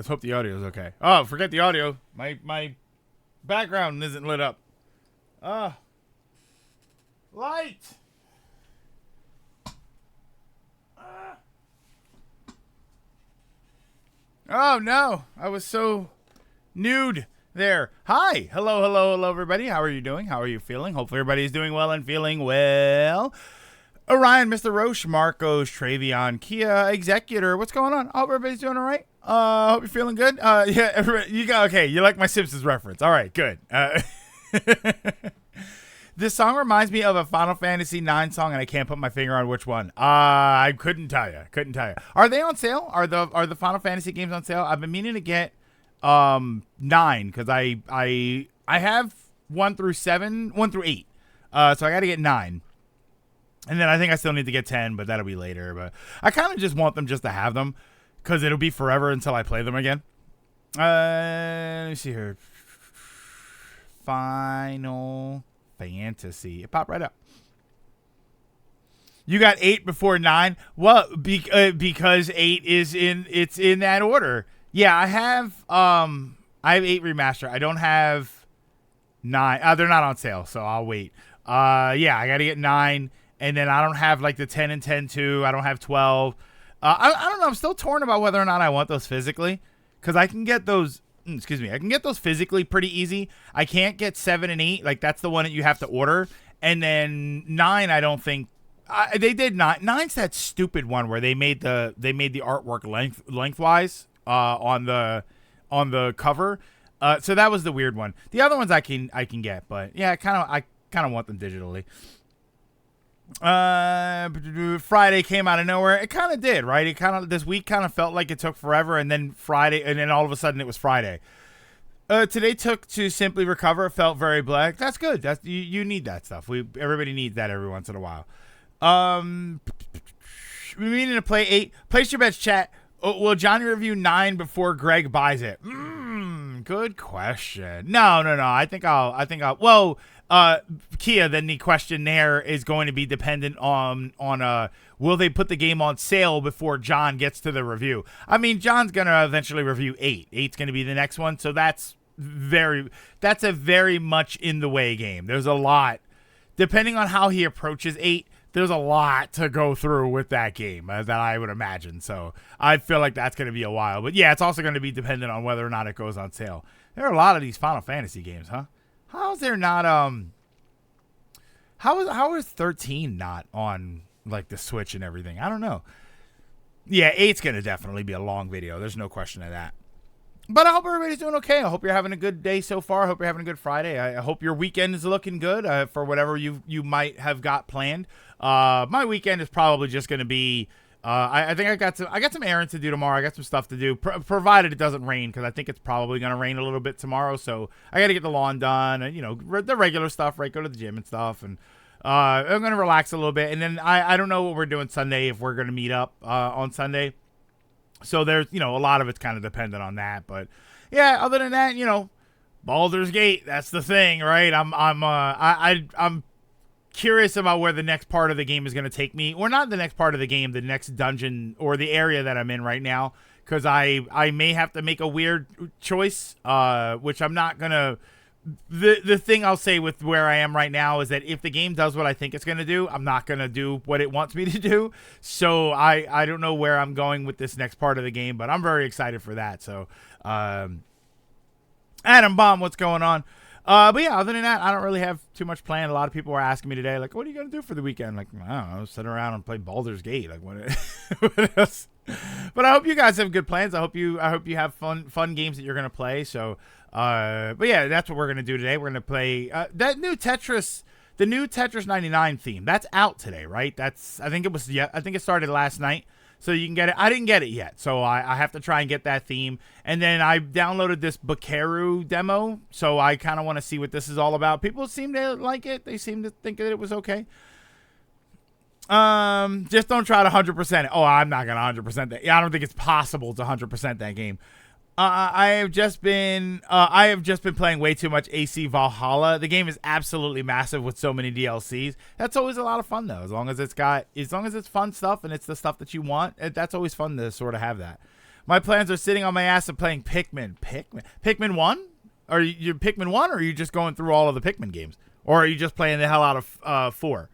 hope the audio is okay. Oh, forget the audio. My background isn't lit up. Light. Oh no, I was so nude there. Hi, hello, everybody. How are you doing? How are you feeling? Hopefully everybody's doing well and feeling well. Orion, Mr. Roche, Marcos, Travion, Kia, Executor. What's going on? Hope everybody's doing all right. Hope you're feeling good. Yeah, everybody, you got okay. You like my Simpsons reference? All right, good. This song reminds me of a Final Fantasy IX song, and I can't put my finger on which one. I couldn't tell you. Are they on sale? Are the Final Fantasy games on sale? I've been meaning to get 9 because I have 1 through 7, 1 through 8. So I got to get 9. And then I think I still need to get 10, but that'll be later. But I kind of just want them just to have them because it'll be forever until I play them again. Let me see here. Final Fantasy. It popped right up. You got 8 before 9? Well, because 8 is in that order. Yeah, I have 8 remaster. I don't have 9. They're not on sale, so I'll wait. Yeah, I got to get 9. And then I don't have like the 10 and 10 too. I don't have 12. I don't know. I'm still torn about whether or not I want those physically. Because I can get those, I can get those physically pretty easy. I can't get 7 and 8. Like that's the one that you have to order. And then 9, I don't think, they did not. 9's that stupid one where they made the artwork lengthwise on the cover. So that was the weird one. The other ones I can get. But yeah, I kind of want them digitally. Friday came out of nowhere. It kind of did, right? This week kind of felt like it took forever, and then Friday, and then all of a sudden it was Friday. Today took to simply recover. It felt very black. That's good. That's you need that stuff. Everybody needs that every once in a while. We meaning to play 8. Place your bets, chat. Will Johnny review 9 before Greg buys it? Good question. No. I think I'll. Well. Kia, then the question there is going to be dependent on will they put the game on sale before John gets to the review? I mean, John's going to eventually review 8. 8's going to be the next one, so that's a very much in the way game. There's a lot, depending on how he approaches 8, there's a lot to go through with that game that I would imagine. So I feel like that's going to be a while. But yeah, it's also going to be dependent on whether or not it goes on sale. There are a lot of these Final Fantasy games, huh? How is there not how is 13 not on like the Switch and everything? I don't know. Yeah, 8's gonna definitely be a long video. There's no question of that. But I hope everybody's doing okay. I hope you're having a good day so far. I hope you're having a good Friday. I hope your weekend is looking good for whatever you might have got planned. My weekend is probably just gonna be. I think I got some errands to do tomorrow. I got some stuff to do, provided it doesn't rain, because I think it's probably going to rain a little bit tomorrow. So I got to get the lawn done, and the regular stuff, right? Go to the gym and stuff, and I'm going to relax a little bit. And then I don't know what we're doing Sunday, if we're going to meet up on Sunday. So there's a lot of it's kind of dependent on that. But yeah, other than that, Baldur's Gate, that's the thing, right? I'm curious about where the next part of the game is going to take me, or not the next part of the game, the next dungeon or the area that I'm in right now, because I may have to make a weird choice, which I'm not going to. The thing I'll say with where I am right now is that if the game does what I think it's going to do, I'm not going to do what it wants me to do. So I don't know where I'm going with this next part of the game, but I'm very excited for that. So Adam Bomb, what's going on? But yeah, other than that, I don't really have too much planned. A lot of people were asking me today, like, what are you going to do for the weekend? Like, I don't know, sit around and play Baldur's Gate. Like, what else? But I hope you guys have good plans. I hope you have fun games that you're going to play. So, but yeah, that's what we're going to do today. We're going to play that new Tetris, the new Tetris 99 theme. That's out today, right? I think it started last night. So you can get it. I didn't get it yet, so I have to try and get that theme. And then I downloaded this Bakeru demo, so I kind of want to see what this is all about. People seem to like it. They seem to think that it was okay. Just don't try to 100% it. Oh, I'm not going to 100% that. I don't think it's possible to 100% that game. I have just been playing way too much AC Valhalla. The game is absolutely massive with so many DLCs. That's always a lot of fun though. As long as it's fun stuff and it's the stuff that you want, that's always fun to sort of have that. My plans are sitting on my ass and playing Pikmin 1? Are you Pikmin 1, or are you just going through all of the Pikmin games? Or are you just playing the hell out of 4?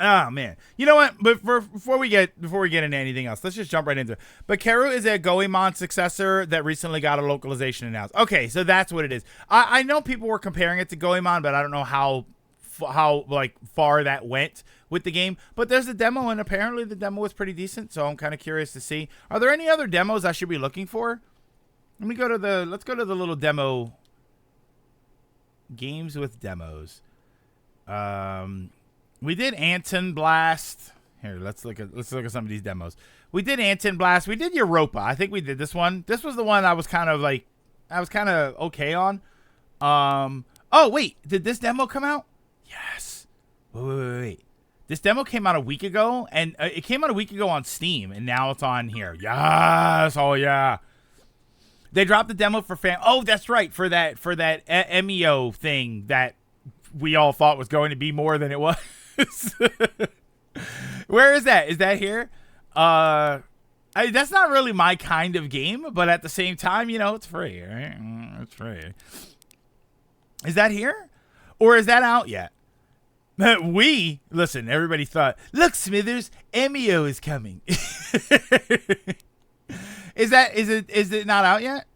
Oh man, you know what? But before we get into anything else, let's just jump right into it. Bakeru is a Goemon successor that recently got a localization announced. Okay, so that's what it is. I know people were comparing it to Goemon, but I don't know how like far that went with the game. But there's a demo, and apparently the demo was pretty decent. So I'm kind of curious to see. Are there any other demos I should be looking for? Let's go to the little demo. Games with demos. We did Anton Blast. Here, let's look at some of these demos. We did Anton Blast. We did Europa. I think we did this one. This was the one I was kind of okay on. Oh wait, did this demo come out? Yes. Wait. This demo came out a week ago, and it came out a week ago on Steam, and now it's on here. Yes. Oh yeah. They dropped the demo for fan. Oh, that's right, for that MEO thing that we all thought was going to be more than it was. Where is that? Is that here? That's not really my kind of game, but at the same time, you know, it's free, right? It's free. Is that here? Or is that out yet? Listen, everybody thought, look, Smithers, MEO is coming. Is it not out yet?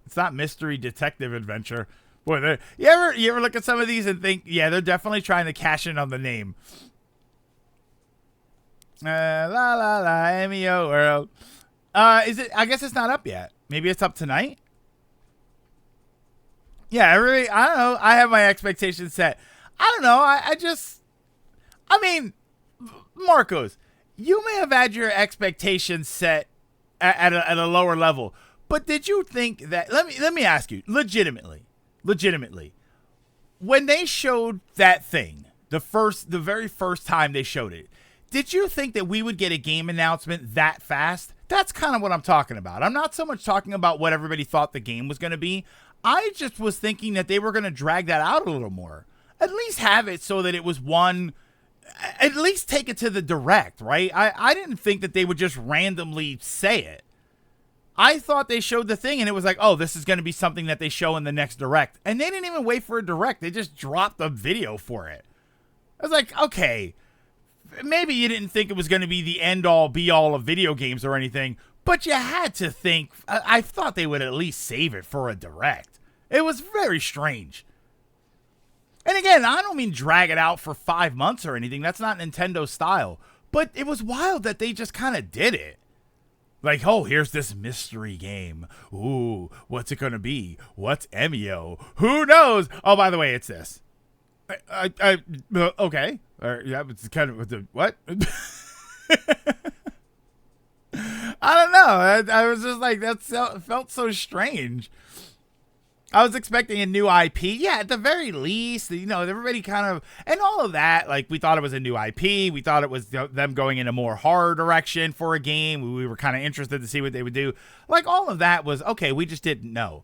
It's not Mystery Detective Adventure. Boy, you ever look at some of these and think, yeah, they're definitely trying to cash in on the name. MEO World. Is it? I guess it's not up yet. Maybe it's up tonight. Yeah, I don't know. I have my expectations set. I don't know. I mean, Marcos, you may have had your expectations set at a lower level, but did you think that? Let me ask you, legitimately, when they showed that thing, the very first time they showed it, did you think that we would get a game announcement that fast? That's kind of what I'm talking about. I'm not so much talking about what everybody thought the game was going to be. I just was thinking that they were going to drag that out a little more. At least have it so that it was one. At least take it to the direct, right? I didn't think that they would just randomly say it. I thought they showed the thing and it was like, oh, this is going to be something that they show in the next direct. And they didn't even wait for a direct. They just dropped a video for it. I was like, okay, maybe you didn't think it was going to be the end-all, be-all of video games or anything, but you had to think. I thought they would at least save it for a direct. It was very strange. And again, I don't mean drag it out for 5 months or anything. That's not Nintendo style. But it was wild that they just kind of did it. Like, oh, here's this mystery game. Ooh, what's it going to be? What's MEO? Who knows? Oh, by the way, it's this. Okay. Yeah, it's kind of the what? I don't know. I was just like, that felt so strange. I was expecting a new IP. Yeah, at the very least, you know, everybody kind of, and all of that, like, we thought it was a new IP. We thought it was them going in a more horror direction for a game. We were kind of interested to see what they would do. Like, all of that was, okay, we just didn't know.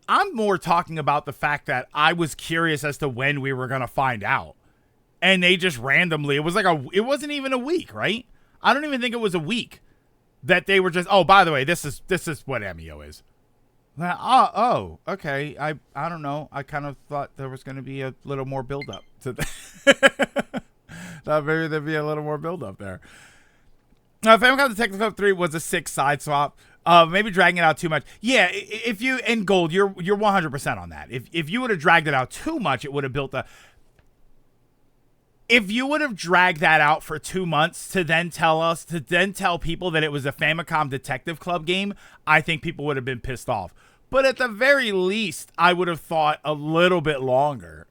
I'm more talking about the fact that I was curious as to when we were going to find out. And they just randomly, it wasn't even a week, right? I don't even think it was a week that they were just, oh, by the way, this is what MEO is. Oh, okay. I don't know. I kind of thought there was going to be a little more build-up to that. Thought maybe there'd be a little more build-up there. Now, Famicom Detective Club 3 was a 6 side swap. Maybe dragging it out too much. Yeah, if you, in Gold, you're 100% on that. If you would have dragged it out too much, it would have built a... If you would have dragged that out for 2 months to then tell people that it was a Famicom Detective Club game, I think people would have been pissed off. But at the very least, I would have thought a little bit longer.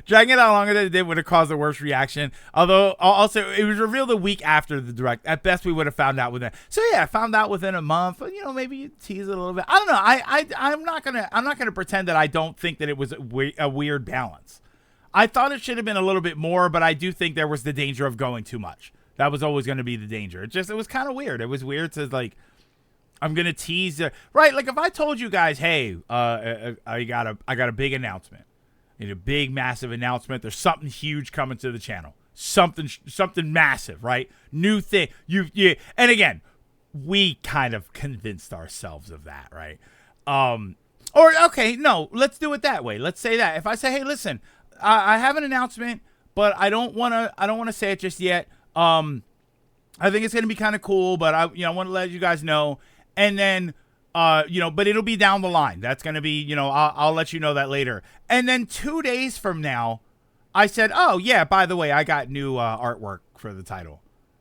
Dragging it out longer than it did would have caused a worse reaction. Although, also, it was revealed a week after the direct. At best, we would have found out within. So yeah, found out within a month. You know, maybe you tease it a little bit. I don't know. I'm not gonna pretend that I don't think that it was a weird balance. I thought it should have been a little bit more, but I do think there was the danger of going too much. That was always going to be the danger. It was kind of weird. It was weird to, like, I'm going to tease. Right, like if I told you guys, hey, I got a big announcement. A big, massive announcement. There's something huge coming to the channel. something massive, right? New thing. And again, we kind of convinced ourselves of that, right? Or okay, no, let's do it that way. Let's say that if I say, hey, listen, I have an announcement, but I don't want to say it just yet. I think it's gonna be kind of cool, but I want to let you guys know, and then but it'll be down the line. That's gonna be I'll let you know that later. And then 2 days from now, I said, oh yeah, by the way, I got new artwork for the title.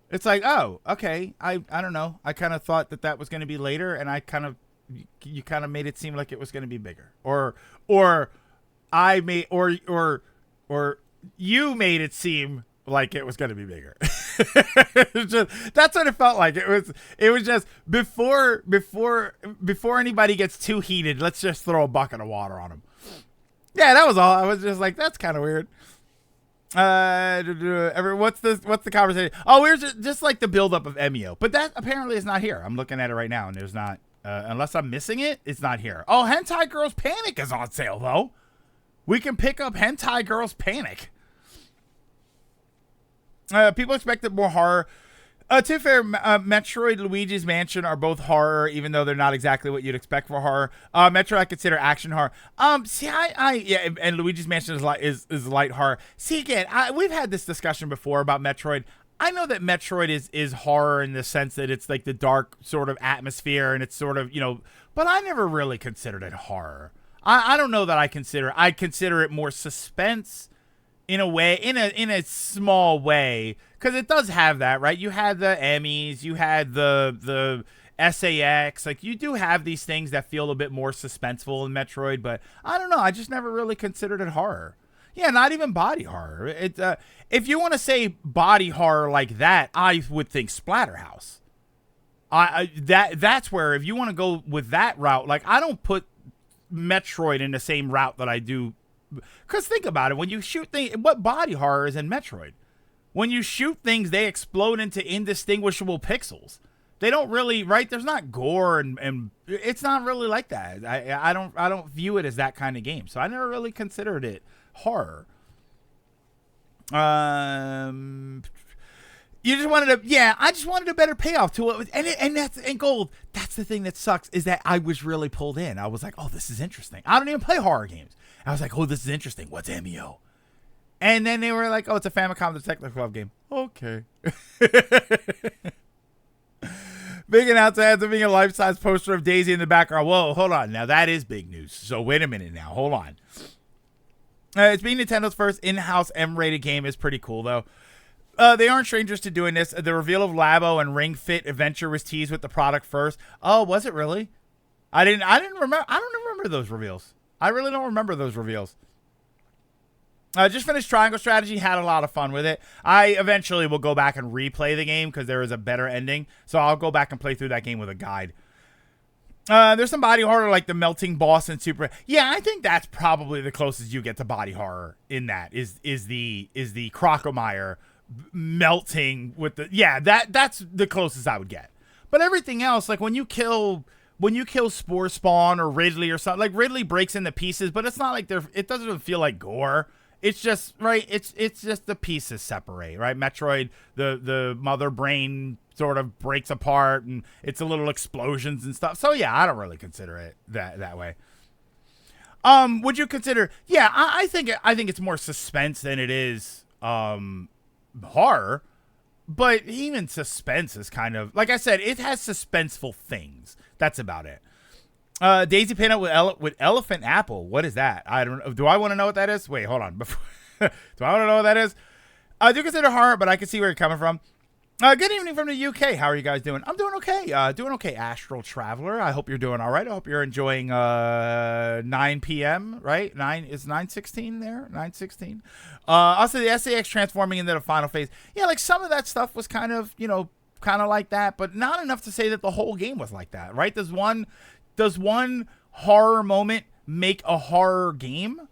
It's like, oh, okay. I don't know. I kind of thought that was gonna be later, and you kind of made it seem like it was gonna be bigger, or you made it seem like it was going to be bigger. That's what it felt like. It was just before anybody gets too heated, let's just throw a bucket of water on them. Yeah, that was all. I was just like, that's kind of weird. What's the conversation? Oh, we're just like the buildup of Emio, but that apparently is not here. I'm looking at it right now, and there's not. Unless I'm missing it, it's not here. Oh, Hentai Girls Panic is on sale though. We can pick up Hentai Girls Panic. People expected more horror. To be fair, Metroid, Luigi's Mansion are both horror, even though they're not exactly what you'd expect for horror. Metroid I consider action horror. And Luigi's Mansion is light horror. See, again, we've had this discussion before about Metroid. I know that Metroid is horror in the sense that it's like the dark sort of atmosphere, and it's sort of but I never really considered it horror. I don't know that I consider it more suspense. In a way, in a small way, because it does have that, right? You had the Emmys, you had the SAX, like you do have these things that feel a bit more suspenseful in Metroid, but I don't know, I just never really considered it horror. Yeah, not even body horror. If you want to say body horror like that, I would think Splatterhouse. That's where if you want to go with that route, like I don't put Metroid in the same route that I do. Because think about it, when you shoot things, what body horror is in Metroid? When you shoot things, they explode into indistinguishable pixels. They don't really, right? There's not gore and it's not really like that. I don't view it as that kind of game, so I never really considered it horror. You just wanted I just wanted a better payoff to it, and Gold. That's the thing that sucks is that I was really pulled in. I was like, oh, this is interesting. I don't even play horror games. I was like, oh, this is interesting. What's Emio? And then they were like, oh, it's a Famicom Detective Club game. Okay. Big announcement ends up being a life-size poster of Daisy in the background. Whoa, hold on. Now, that is big news. So, wait a minute now. Hold on. It's being Nintendo's first in-house M-rated game is pretty cool, though. They aren't strangers to doing this. The reveal of Labo and Ring Fit Adventure was teased with the product first. Oh, was it really? I didn't remember. I don't remember those reveals. I really don't remember those reveals. Just finished Triangle Strategy. Had a lot of fun with it. I eventually will go back and replay the game because there is a better ending. So I'll go back and play through that game with a guide. There's some body horror like the melting boss and Super. Yeah, I think that's probably the closest you get to body horror in that is the Crocomire melting with the that's the closest I would get. But everything else, like when you kill Spore Spawn or Ridley or something, like Ridley breaks into pieces, but it's not like it doesn't feel like gore. It's just right. It's just the pieces separate, right? Metroid, the mother brain sort of breaks apart, and it's a little explosions and stuff. So yeah, I don't really consider it that way. Would you consider? Yeah, I think it's more suspense than it is horror. But even suspense is kind of, like I said, it has suspenseful things. That's about it. Daisy Pinup with Elephant Apple. What is that? I don't know. Do I want to know what that is? Wait, hold on. Do I want to know what that is? I do consider horror, but I can see where you're coming from. Good evening from the UK. How are you guys doing? I'm doing okay. Doing okay, Astral Traveler. I hope you're doing all right. I hope you're enjoying 9 p.m., right? 9:16 there? 9:16. Also, the SAX transforming into the final phase. Yeah, like some of that stuff was kind of like that, but not enough to say that the whole game was like that, right? Does one horror moment make a horror game?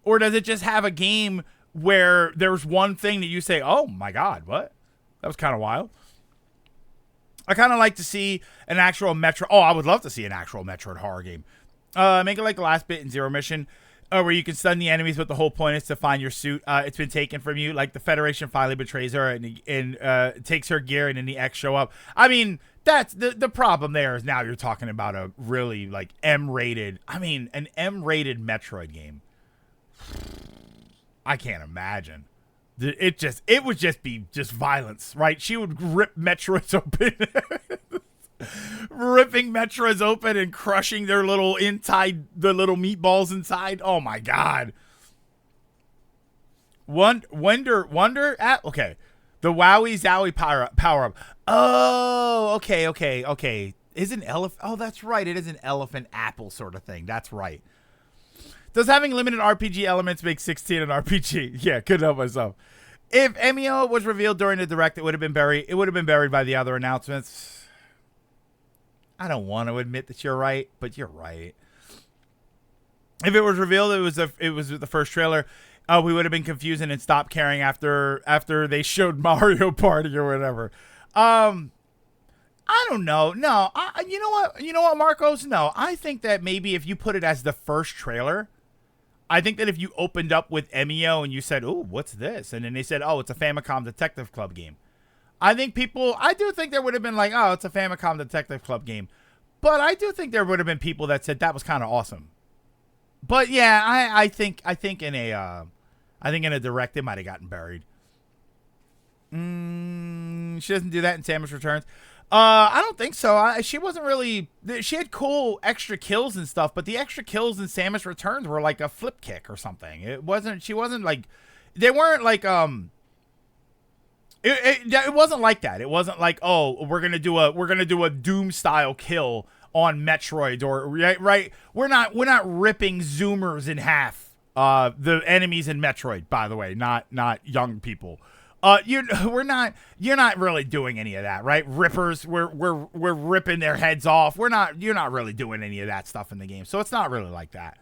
Or does it just have a game where there's one thing that you say, oh my God, what? That was kind of wild. I kind of like to see an actual Metroid. Oh, I would love to see an actual Metroid horror game. Make it like the last bit in Zero Mission. where you can stun the enemies, but the whole point is to find your suit. It's been taken from you. Like the Federation finally betrays her and takes her gear, and then the X show up. I mean, that's the problem. There is now you're talking about a really like M-rated. I mean, an M-rated Metroid game. I can't imagine. It would just be just violence, right? She would rip Metroids open. Ripping Metras open and crushing their little the little meatballs inside. Oh my god. Wonder at okay. The Wowie Zowie power up. Oh, okay. Is an elephant? Oh, that's right. It is an elephant apple sort of thing. That's right. Does having limited RPG elements make 16 an RPG? Yeah, couldn't help myself. If MEO was revealed during the direct, it would have been buried. It would have been buried by the other announcements. I don't want to admit that you're right, but you're right. If it was revealed, it was the first trailer. We would have been confused and stopped caring after they showed Mario Party or whatever. I don't know. No, you know what, Marcos? No, I think that maybe if you put it as the first trailer, I think that if you opened up with MEO and you said, "Ooh, what's this?" and then they said, "Oh, it's a Famicom Detective Club game." I do think there would have been like, oh, it's a Famicom Detective Club game. But I do think there would have been people that said that was kind of awesome. But yeah, I think in a direct it might have gotten buried. She doesn't do that in Samus Returns. I don't think so. She wasn't really. She had cool extra kills and stuff, but the extra kills in Samus Returns were like a flip kick or something. It wasn't. She wasn't like. They weren't like It wasn't like that. It wasn't like, oh, we're gonna do a Doom style kill on Metroid or right. We're not ripping Zoomers in half. The enemies in Metroid, by the way, not young people. You're not really doing any of that, right? Rippers, we're ripping their heads off. You're not really doing any of that stuff in the game, so it's not really like that.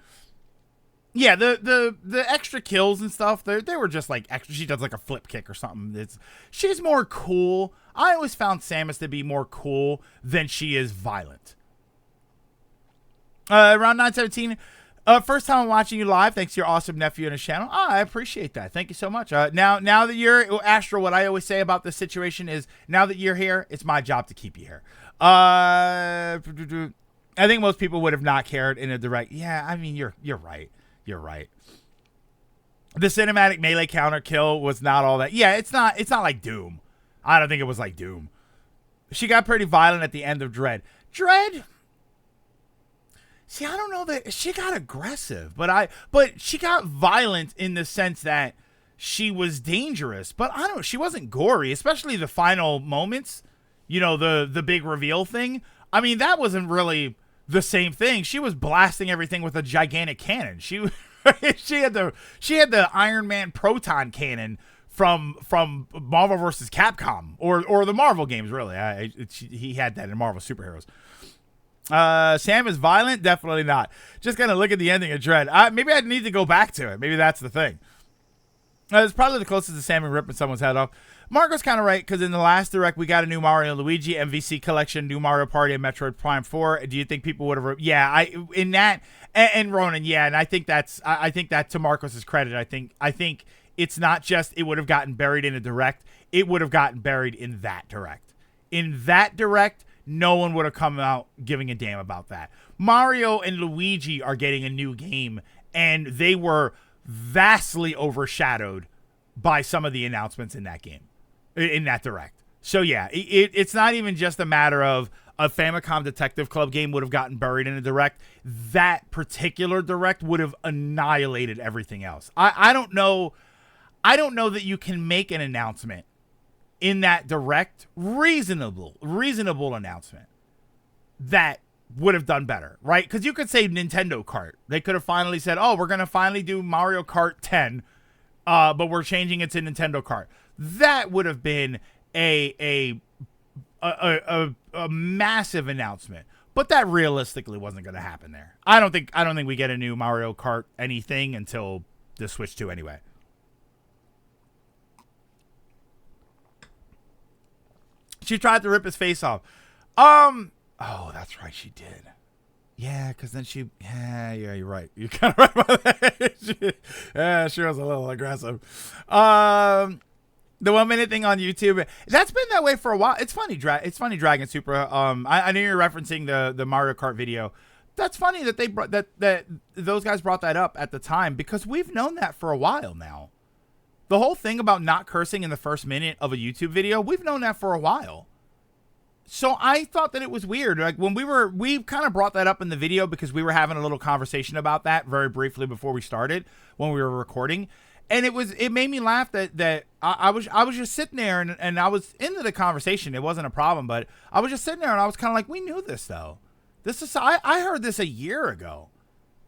Yeah, the extra kills and stuff, they were just like extra. She does like a flip kick or something. She's more cool. I always found Samus to be more cool than she is violent. Around 917. First time I'm watching you live. Thanks to your awesome nephew and his channel. Oh, I appreciate that. Thank you so much. Now that you're Astro, what I always say about this situation is now that you're here, it's my job to keep you here. I think most people would have not cared in a direct. Yeah, I mean you're right. You're right. The cinematic melee counter kill was not all that. Yeah, it's not like Doom. I don't think it was like Doom. She got pretty violent at the end of Dread. See, I don't know that she got aggressive, but she got violent in the sense that she was dangerous, but she wasn't gory, especially the final moments, the big reveal thing. I mean, that wasn't really the same thing. She was blasting everything with a gigantic cannon. She had the Iron Man proton cannon from Marvel vs. Capcom or the Marvel games, really. He had that in Marvel Superheroes. Sam is violent? Definitely not. Just gonna look at the ending of Dread. Maybe I need to go back to it. Maybe that's the thing. It's probably the closest to Sam ripping someone's head off. Marco's kind of right, because in the last direct, we got a new Mario and Luigi MVC collection, new Mario Party, and Metroid Prime 4. Do you think people would have... Yeah, in that... And Ronan, yeah, and I think that to Marcos's credit, I think it's not just it would have gotten buried in a direct, it would have gotten buried in that direct. In that direct, no one would have come out giving a damn about that. Mario and Luigi are getting a new game, and they were vastly overshadowed by some of the announcements in that game, in that direct. So yeah, it's not even just a matter of a Famicom Detective Club game would have gotten buried in a direct. That particular direct would have annihilated everything else. I don't know that you can make an announcement in that direct, reasonable announcement that would have done better, right? Because you could say Nintendo Kart. They could have finally said, oh, we're going to finally do Mario Kart 10, but we're changing it to Nintendo Kart. That would have been a massive announcement. But that realistically wasn't going to happen there. I don't think we get a new Mario Kart anything until the Switch 2 anyway. She tried to rip his face off. Oh, that's right, she did. Yeah, because then yeah, you're right. You're kind of right about that. She was a little aggressive. The 1 minute thing on YouTube, that's been that way for a while. It's funny, it's funny, Dragon Super. I know you're referencing the Mario Kart video. That's funny that they brought that those guys brought that up at the time, because we've known that for a while now. The whole thing about not cursing in the first minute of a YouTube video, we've known that for a while. So I thought that it was weird. Like when we kind of brought that up in the video because we were having a little conversation about that very briefly before we started when we were recording. And it made me laugh that I was just sitting there and I was into the conversation. It wasn't a problem, but I was just sitting there and I was kind of like, we knew this though. I heard this a year ago.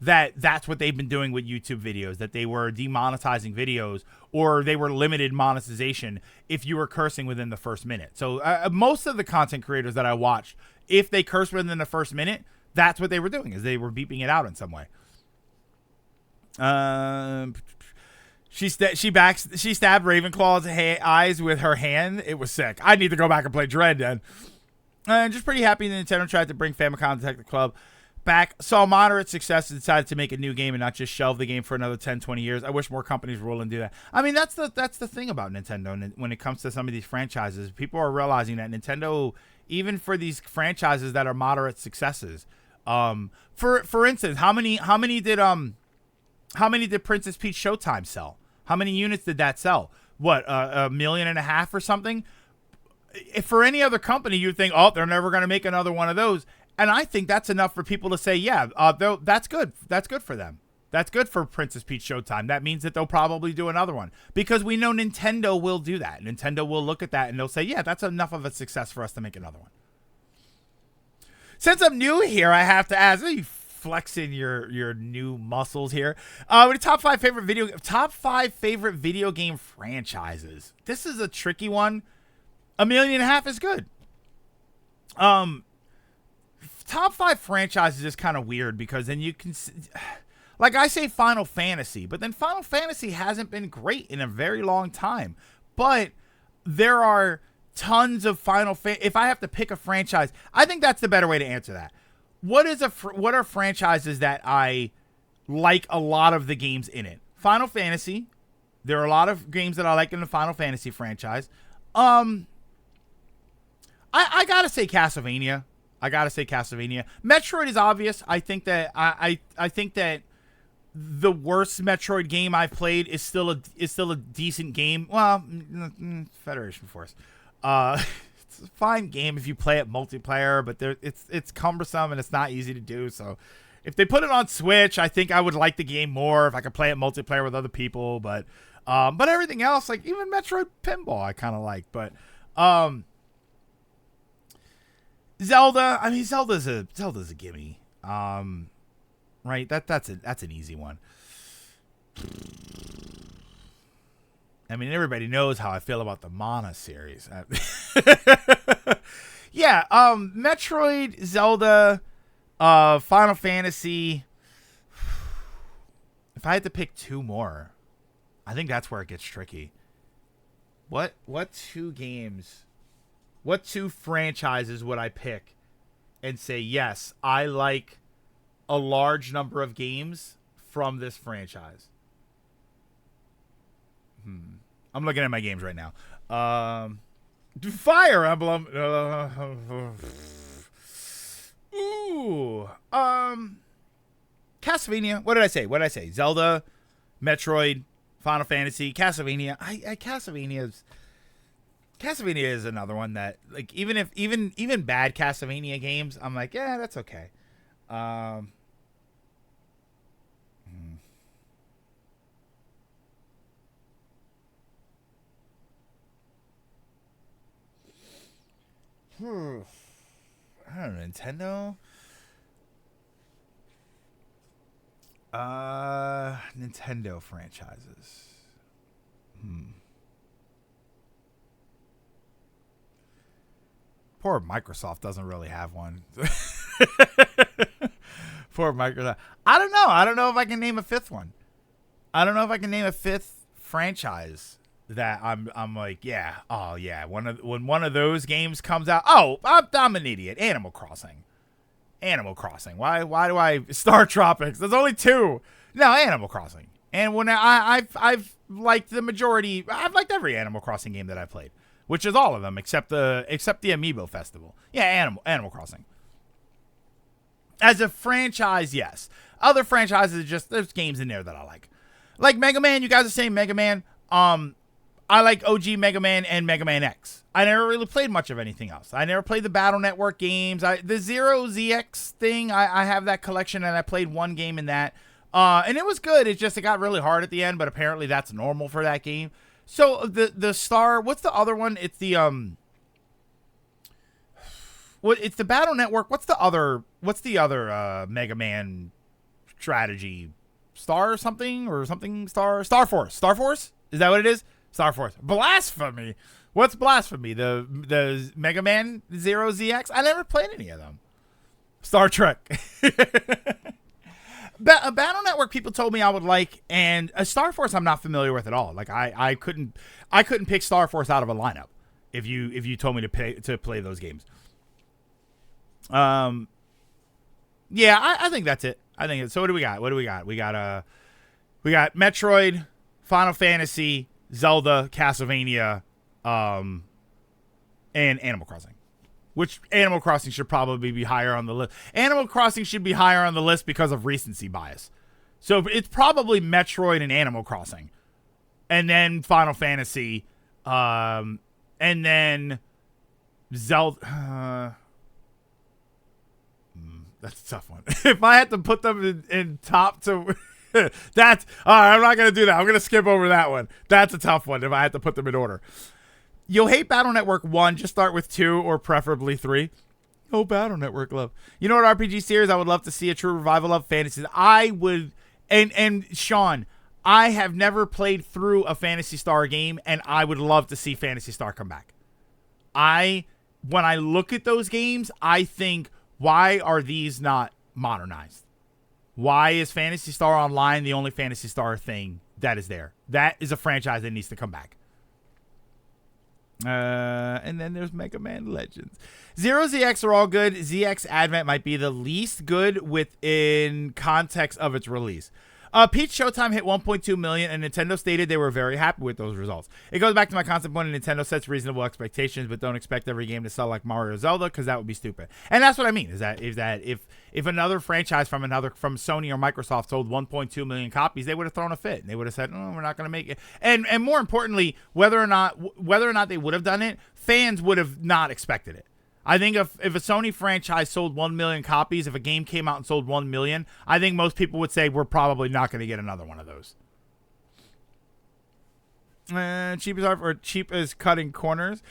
That's what they've been doing with YouTube videos, that they were demonetizing videos, or they were limited monetization if you were cursing within the first minute. So most of the content creators that I watched, if they cursed within the first minute, that's what they were doing, is they were beeping it out in some way. She stabbed Ravenclaw's eyes with her hand. It was sick. I need to go back and play Dread then. Just pretty happy that Nintendo tried to bring Famicom Detective Club back, saw moderate success, and decided to make a new game and not just shelve the game for another 10, 20 years. I wish more companies were willing to do that. I mean, that's the thing about Nintendo when it comes to some of these franchises. People are realizing that Nintendo, even for these franchises that are moderate successes, for instance, how many did Princess Peach Showtime sell? How many units did that sell? What, 1.5 million or something? If for any other company, you'd think, oh, they're never going to make another one of those. And I think that's enough for people to say, yeah, that's good. That's good for them. That's good for Princess Peach Showtime. That means that they'll probably do another one, because we know Nintendo will do that. Nintendo will look at that and they'll say, yeah, that's enough of a success for us to make another one. Since I'm new here, I have to ask, are you flexing your new muscles here? With top five favorite video game franchises. This is a tricky one. 1.5 million is good. Top five franchises is kind of weird, because then you can, like I say Final Fantasy, but then Final Fantasy hasn't been great in a very long time. But there are tons of if I have to pick a franchise, I think that's the better way to answer that. What are franchises that I like a lot of the games in it? Final Fantasy. There are a lot of games that I like in the Final Fantasy franchise. I gotta say Castlevania. Metroid is obvious. I think that I think that the worst Metroid game I've played is still a decent game. Well, Federation Force. It's a fine game if you play it multiplayer, but it's cumbersome and it's not easy to do. So if they put it on Switch, I think I would like the game more if I could play it multiplayer with other people. But everything else, like even Metroid Pinball, I kind of like. But Zelda, I mean, Zelda's a gimme. Right? That's an easy one. I mean, everybody knows how I feel about the Mana series. Yeah, Metroid, Zelda, Final Fantasy. If I had to pick two more, I think that's where it gets tricky. What two franchises would I pick and say, yes, I like a large number of games from this franchise? I'm looking at my games right now. Fire Emblem. Castlevania. What did I say? Zelda, Metroid, Final Fantasy, Castlevania. Castlevania is another one that, like, even bad Castlevania games, I'm like, yeah, that's okay. I don't know, Nintendo. Nintendo franchises. Poor Microsoft doesn't really have one. Poor Microsoft. I don't know. I don't know if I can name a fifth one. I don't know if I can name a fifth franchise that I'm like, yeah, oh yeah. When one of those games comes out, oh, I'm an idiot. Animal Crossing. Animal Crossing. Why do I Star Tropics? There's only 2. No, Animal Crossing. And when I've liked the majority, I've liked every Animal Crossing game that I've played, which is all of them except the Amiibo Festival. Yeah, Animal Crossing. As a franchise, yes. Other franchises, just there's games in there that I like. Like Mega Man, you guys are saying Mega Man. I like OG Mega Man and Mega Man X. I never really played much of anything else. I never played the Battle Network games. The Zero ZX thing, I have that collection, and I played one game in that. And it was good. It got really hard at the end, but apparently that's normal for that game. So the Star, what's the other one? It's the it's the Battle Network. What's the other Mega Man strategy? Star something Star Force. Star Force? Is that what it is? Star Force. Blasphemy. What's Blasphemy? The Mega Man Zero ZX? I never played any of them. Star Trek. Battle Network people told me I would like, and Star Force I'm not familiar with at all. Like I couldn't pick Star Force out of a lineup if you told me to play those games. Yeah, I think that's it. So what do we got? We got Metroid, Final Fantasy, Zelda, Castlevania, and Animal Crossing. Which Animal Crossing should probably be higher on the list. Animal Crossing should be higher on the list because of recency bias. So it's probably Metroid and Animal Crossing. And then Final Fantasy. And then Zelda. That's a tough one. If I had to put them in top to... that's... All right, I'm not going to do that. I'm going to skip over that one. That's a tough one if I had to put them in order. You'll hate Battle Network 1. Just start with 2 or preferably 3. Oh, Battle Network love. You know what RPG series I would love to see a true revival of? Fantasies. I would... And Sean, I have never played through a Phantasy Star game, and I would love to see Phantasy Star come back. When I look at those games, I think, why are these not modernized? Why is Phantasy Star Online the only Phantasy Star thing that is there? That is a franchise that needs to come back. And then there's Mega Man Legends. Zero ZX are all good. ZX Advent might be the least good within context of its release. Peach Showtime hit 1.2 million, and Nintendo stated they were very happy with those results. It goes back to my constant point: Nintendo sets reasonable expectations, but don't expect every game to sell like Mario or Zelda, because that would be stupid. And that's what I mean: is that if another franchise from Sony or Microsoft sold 1.2 million copies, they would have thrown a fit. They would have said, "Oh, we're not going to make it." And more importantly, whether or not they would have done it, fans would have not expected it. I think if a Sony franchise sold 1 million copies, if a game came out and sold 1 million, I think most people would say we're probably not going to get another one of those. Cheap as cutting corners.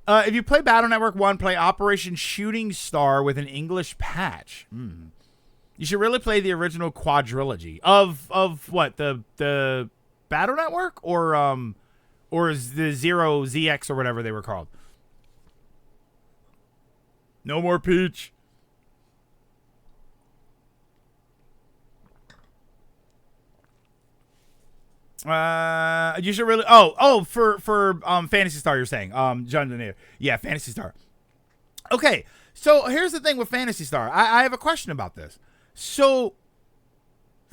If you play Battle Network 1, play Operation Shooting Star with an English patch. You should really play the original quadrilogy of what, the Battle Network or is the Zero ZX or whatever they were called. No more Peach. You should really... for Phantasy Star, you're saying. John Denier. Yeah, Phantasy Star. Okay, so here's the thing with Phantasy Star. I have a question about this. So,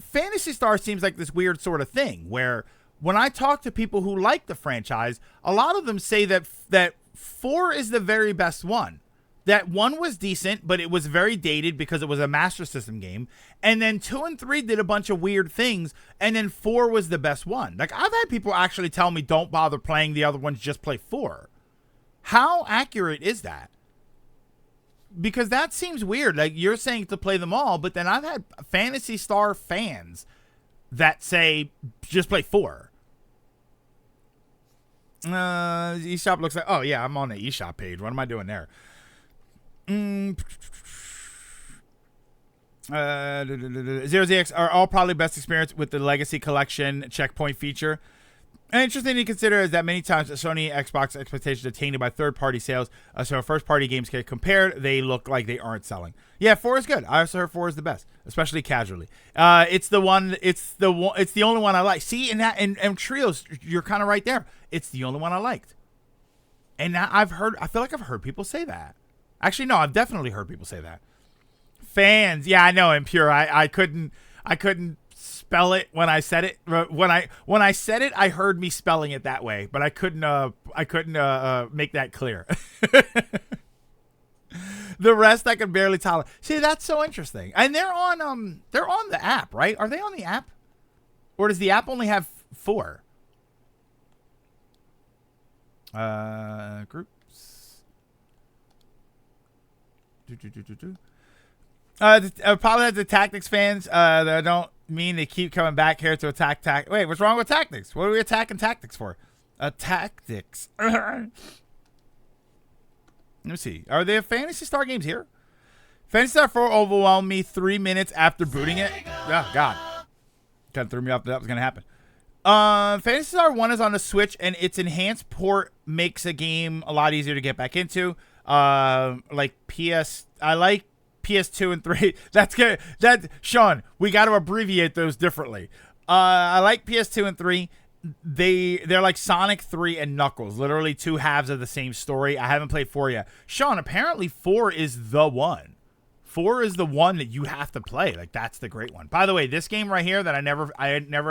Phantasy Star seems like this weird sort of thing where when I talk to people who like the franchise, a lot of them say that 4 is the very best one. That 1 was decent, but it was very dated because it was a Master System game. And then 2 and 3 did a bunch of weird things. And then 4 was the best one. Like, I've had people actually tell me, don't bother playing the other ones, just play 4. How accurate is that? Because that seems weird. Like, you're saying to play them all, but then I've had Phantasy Star fans that say, just play 4. eShop looks like... Oh, yeah, I'm on the eShop page. What am I doing there? Zero ZX are all probably best experience with the Legacy Collection checkpoint feature. And interesting to consider is that many times Sony Xbox expectations are tainted by third-party sales, so first-party games get compared, they look like they aren't selling. Yeah, 4 is good. I also heard 4 is the best, especially casually. It's the only one I like. See, and Trios, you're kind of right there. It's the only one I liked. And now I feel like I've heard people say that. Actually, no, I've definitely heard people say that. Fans. Yeah, I know. Impure. I couldn't spell it when I said it. When I said it, I heard me spelling it that way, but I couldn't make that clear. The rest I could barely tolerate. See, that's so interesting. And they're on the app, right? Are they on the app? Or does the app only have 4? Groups. Apologize to Tactics fans. That don't mean they keep coming back here to attack. Wait, what's wrong with Tactics? What are we attacking Tactics for? Tactics. Let me see. Are there Fantasy Star games here? Fantasy Star 4 overwhelmed me 3 minutes after booting it. Oh, God. Kind of threw me off that was going to happen. Fantasy Star 1 is on the Switch, and its enhanced port makes a game a lot easier to get back into. I like PS2 and 3. That's good. Sean, we got to abbreviate those differently. I like PS2 and 3. They're like Sonic 3 and Knuckles, literally 2 halves of the same story. I haven't played 4 yet. Sean, apparently 4 is the one. 4 is the one that you have to play. Like, that's the great one. By the way, this game right here that I never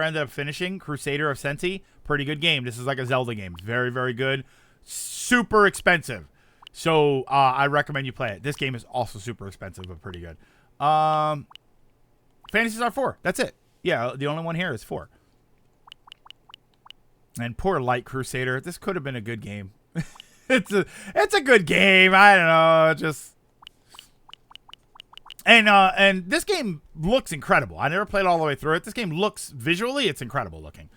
ended up finishing, Crusader of Senti, pretty good game. This is like a Zelda game. Very, very good. Super expensive. So I recommend you play it. This game is also super expensive, but pretty good. Fantasy Star 4. That's it. Yeah, the only one here is 4. And poor Light Crusader. This could have been a good game. It's a good game. I don't know. Just and this game looks incredible. I never played all the way through it. This game looks visually, it's incredible looking.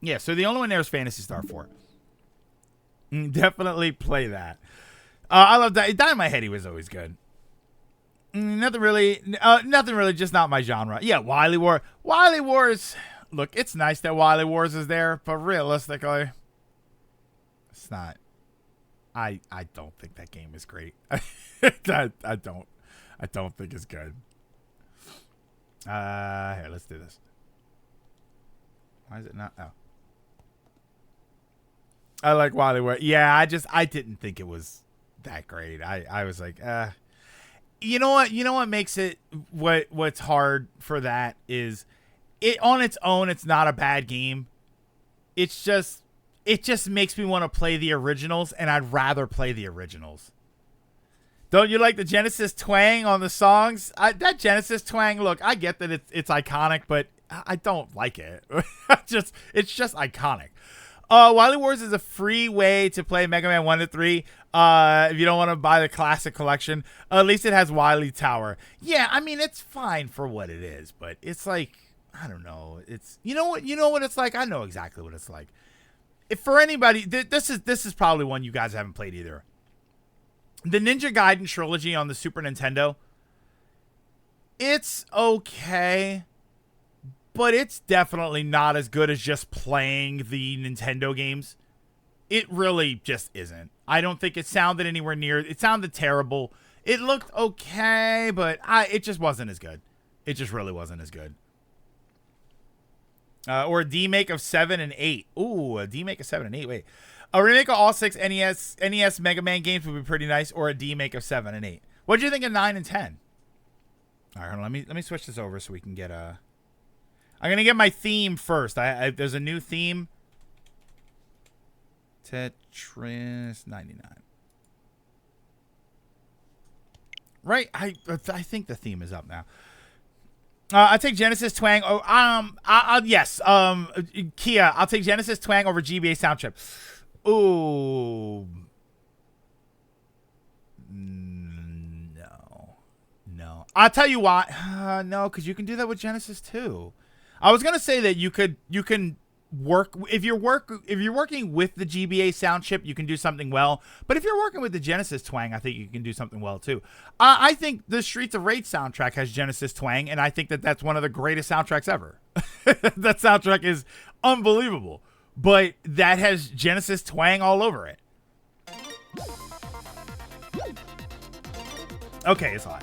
Yeah. So the only one there is Fantasy Star 4. Definitely play that. I love that. Dynamite Heady was always good. Nothing really. Just not my genre. Yeah, Wily War. Wily Wars. Look, it's nice that Wily Wars is there, but realistically, it's not. I don't think that game is great. I don't think it's good. Here, let's do this. Why is it not? Oh. I like Wily Wars. Yeah, I didn't think it was that great. I was like, you know what makes it what's hard for that is it on its own, it's not a bad game. It just makes me want to play the originals, and I'd rather play the originals. Don't you like the Genesis twang on the songs? That Genesis twang, look, I get that it's iconic, but I don't like it. It's just iconic. Wily Wars is a free way to play Mega Man 1 to 3. If you don't want to buy the classic collection, at least it has Wily Tower. Yeah, I mean, it's fine for what it is, but it's like, I don't know. It's you know what it's like. I know exactly what it's like. If for anybody, this is probably one you guys haven't played either. The Ninja Gaiden trilogy on the Super Nintendo. It's okay, but it's definitely not as good as just playing the Nintendo games. It really just isn't. I don't think it sounded anywhere near. It sounded terrible. It looked okay, but it just wasn't as good. It just really wasn't as good. Or a demake of 7 and 8. Ooh, a demake of 7 and 8. Wait. A remake of all 6 NES Mega Man games would be pretty nice, or a demake of 7 and 8. What do you think of 9 and 10? All right, let me switch this over so we can get a... I'm going to get my theme first. There's a new theme. Tetris 99. Right? I think the theme is up now. I take Genesis Twang. Yes. Kia, I'll take Genesis Twang over GBA sound chip. Ooh. No. I'll tell you why. No, because you can do that with Genesis too. I was gonna say that you can work if you're working with the GBA sound chip, you can do something well. But if you're working with the Genesis twang, I think you can do something well too. I think the Streets of Rage soundtrack has Genesis twang, and I think that's one of the greatest soundtracks ever. That soundtrack is unbelievable, but that has Genesis twang all over it. Okay, it's hot.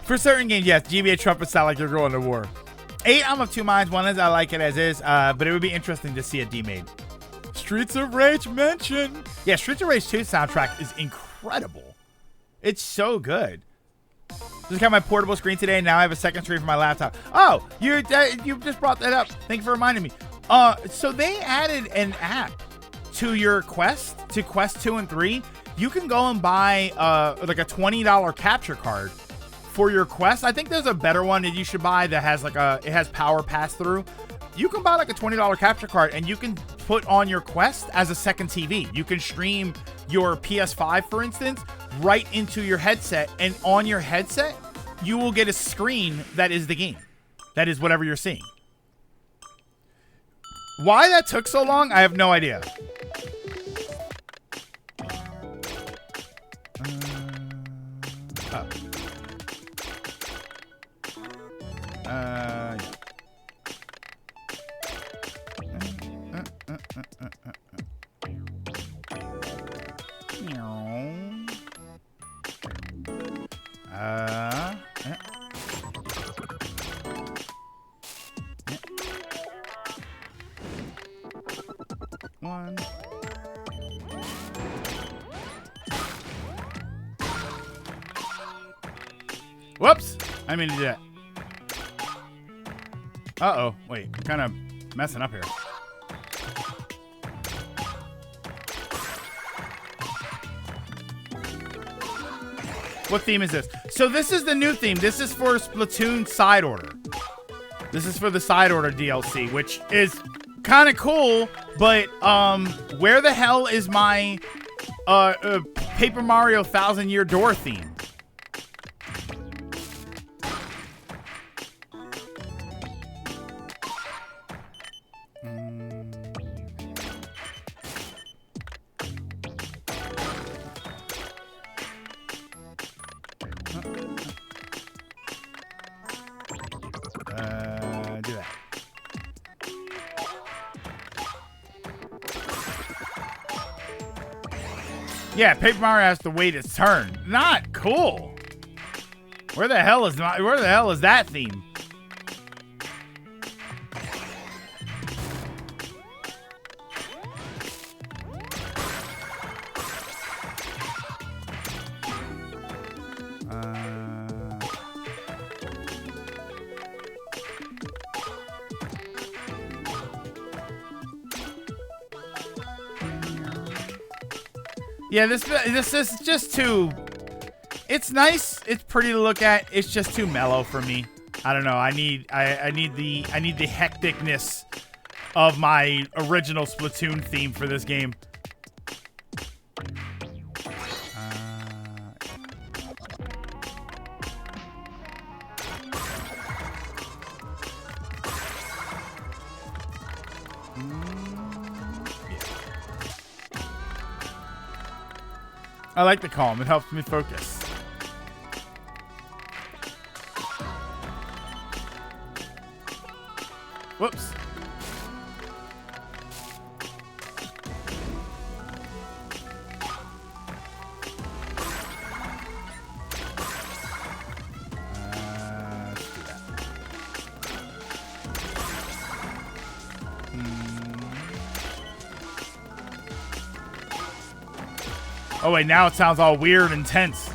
For certain games, yes, GBA trumpets sound like you're going to war. 8, I'm of 2 minds. One is I like it as is, but it would be interesting to see it demade. Streets of Rage mention. Yeah, Streets of Rage 2 soundtrack is incredible. It's so good. Just got my portable screen today, and now I have a second screen for my laptop. Oh, you just brought that up. Thank you for reminding me. So they added an app to your Quest, to Quest 2 and 3. You can go and buy like a $20 capture card for your Quest. I think there's a better one that you should buy that has like it has power pass through. You can buy like a $20 capture card, and you can put on your Quest as a second TV. You can stream your PS5, for instance, right into your headset, and on your headset, you will get a screen that is the game. That is whatever you're seeing. Why that took so long, I have no idea. One. Whoops! I didn't mean to do that. Uh-oh. Wait, I'm kind of messing up here. What theme is this? So this is the new theme. This is for Splatoon Side Order. This is for the Side Order DLC, which is kind of cool, but where the hell is my Paper Mario 1000-Year Door theme? Do that. Yeah, Paper Mario has to wait its turn. Not cool. Where the hell is that theme? Yeah, this is just too. It's nice. It's pretty to look at. It's just too mellow for me. I don't know. I need the hecticness of my original Splatoon theme for this game. I like the calm. It helps me focus. Whoops. Let's do that. Oh wait, now it sounds all weird and tense.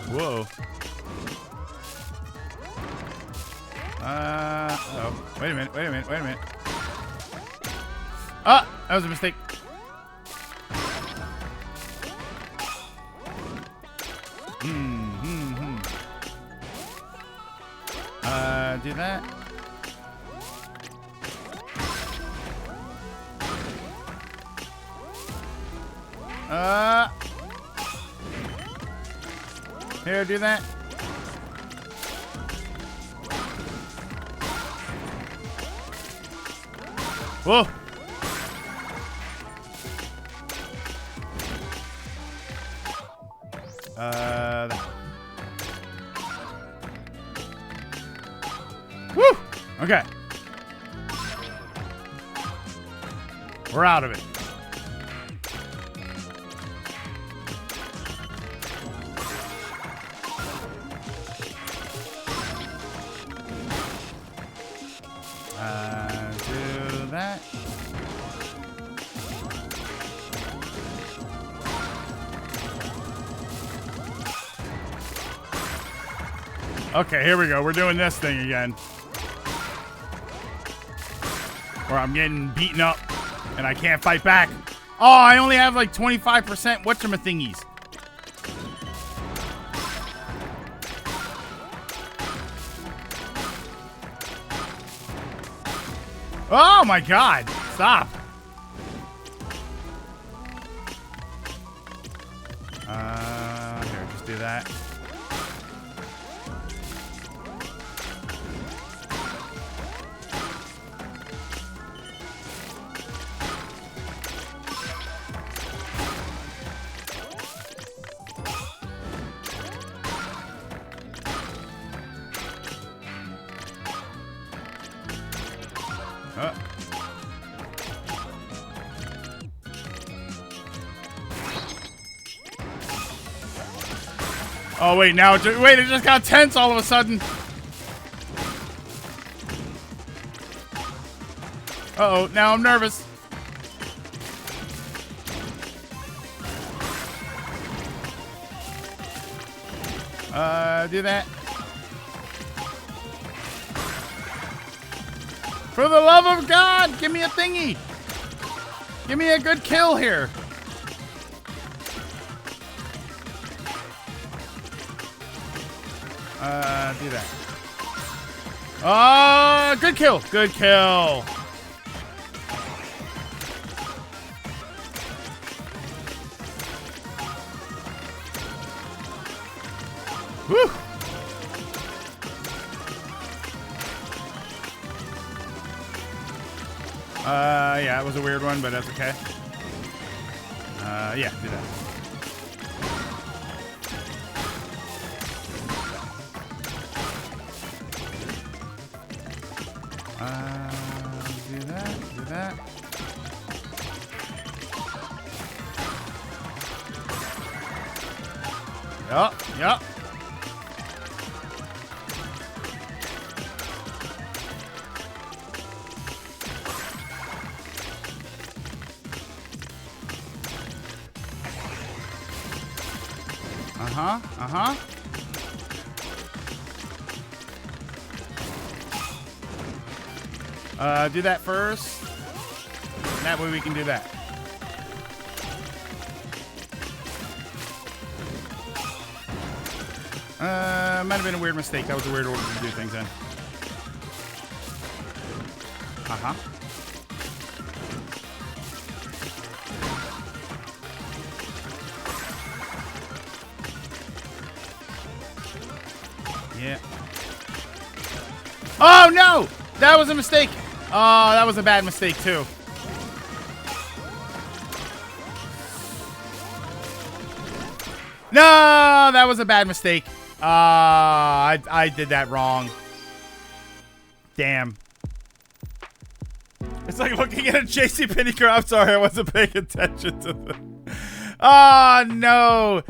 Whoa. Oh. Wait a minute. Ah, that was a mistake. Do that. Here, do that. Whoa. Woo! Okay. We're out of it. Do that. Okay, here we go. We're doing this thing again. Where I'm getting beaten up and I can't fight back. Oh, I only have like 25% whatchamathingies. Oh my god. Stop. Here, just do that. Oh wait, now it just got tense all of a sudden. Uh-oh, now I'm nervous. Do that. For the love of God, give me a thingy. Give me a good kill here. Do that. Oh, good kill. Good kill. Woo. Yeah, it was a weird one, but that's okay. Yeah, do that. Do that. Yup. Do that first. That way we can do that. Might have been a weird mistake. That was a weird order to do things in. Yeah. Oh, no! That was a mistake. Oh, that was a bad mistake, too. No, that was a bad mistake. I did that wrong. Damn. It's like looking at a JCPenney girl. I'm sorry, I wasn't paying attention to the... Oh, no.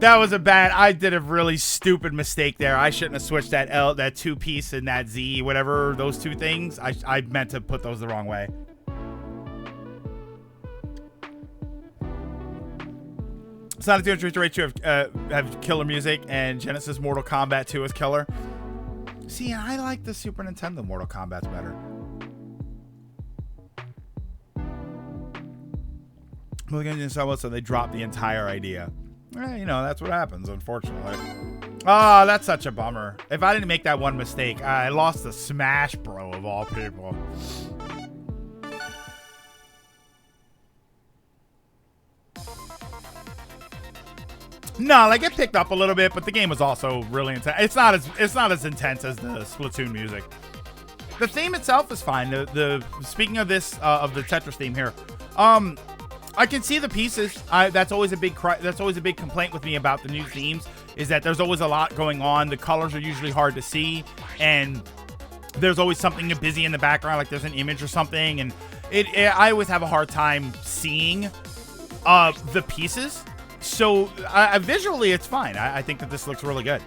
That was a bad... I did a really stupid mistake there. I shouldn't have switched that two-piece and that Z, whatever, those two things. I meant to put those the wrong way. Sonic 2 and Street Racer 2 have killer music, and Genesis Mortal Kombat 2 is killer. See, I like the Super Nintendo Mortal Kombat's better. Look at this, so they dropped the entire idea. You know, that's what happens, unfortunately. Oh, that's such a bummer. If I didn't make that one mistake, I lost the Smash Bro of all people. No, like it picked up a little bit, but the game was also really intense. It's not as intense as the Splatoon music. The theme itself is fine. Speaking of this, of the Tetris theme here, I can see the pieces. That's always a big complaint with me about the new themes, is that there's always a lot going on. The colors are usually hard to see, and there's always something busy in the background, like there's an image or something, and I always have a hard time seeing the pieces. So visually, it's fine. I think that this looks really good.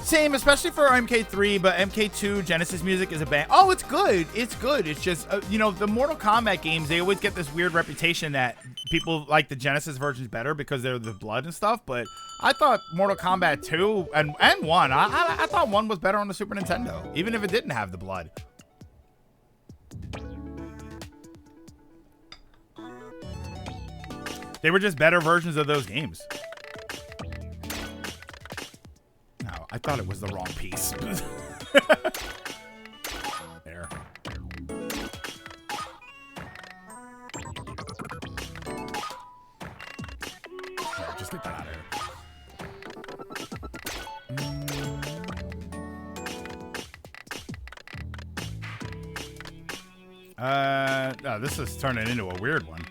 Same, especially for MK3, but MK2 Genesis music is a bang. Oh, it's good. It's good. It's just, you know, the Mortal Kombat games, they always get this weird reputation that people like the Genesis versions better because they're the blood and stuff. But I thought Mortal Kombat 2 and 1, I thought 1 was better on the Super Nintendo, even if it didn't have the blood. They were just better versions of those games. I thought it was the wrong piece. There. Right, just get that out of here. Oh, this is turning into a weird one.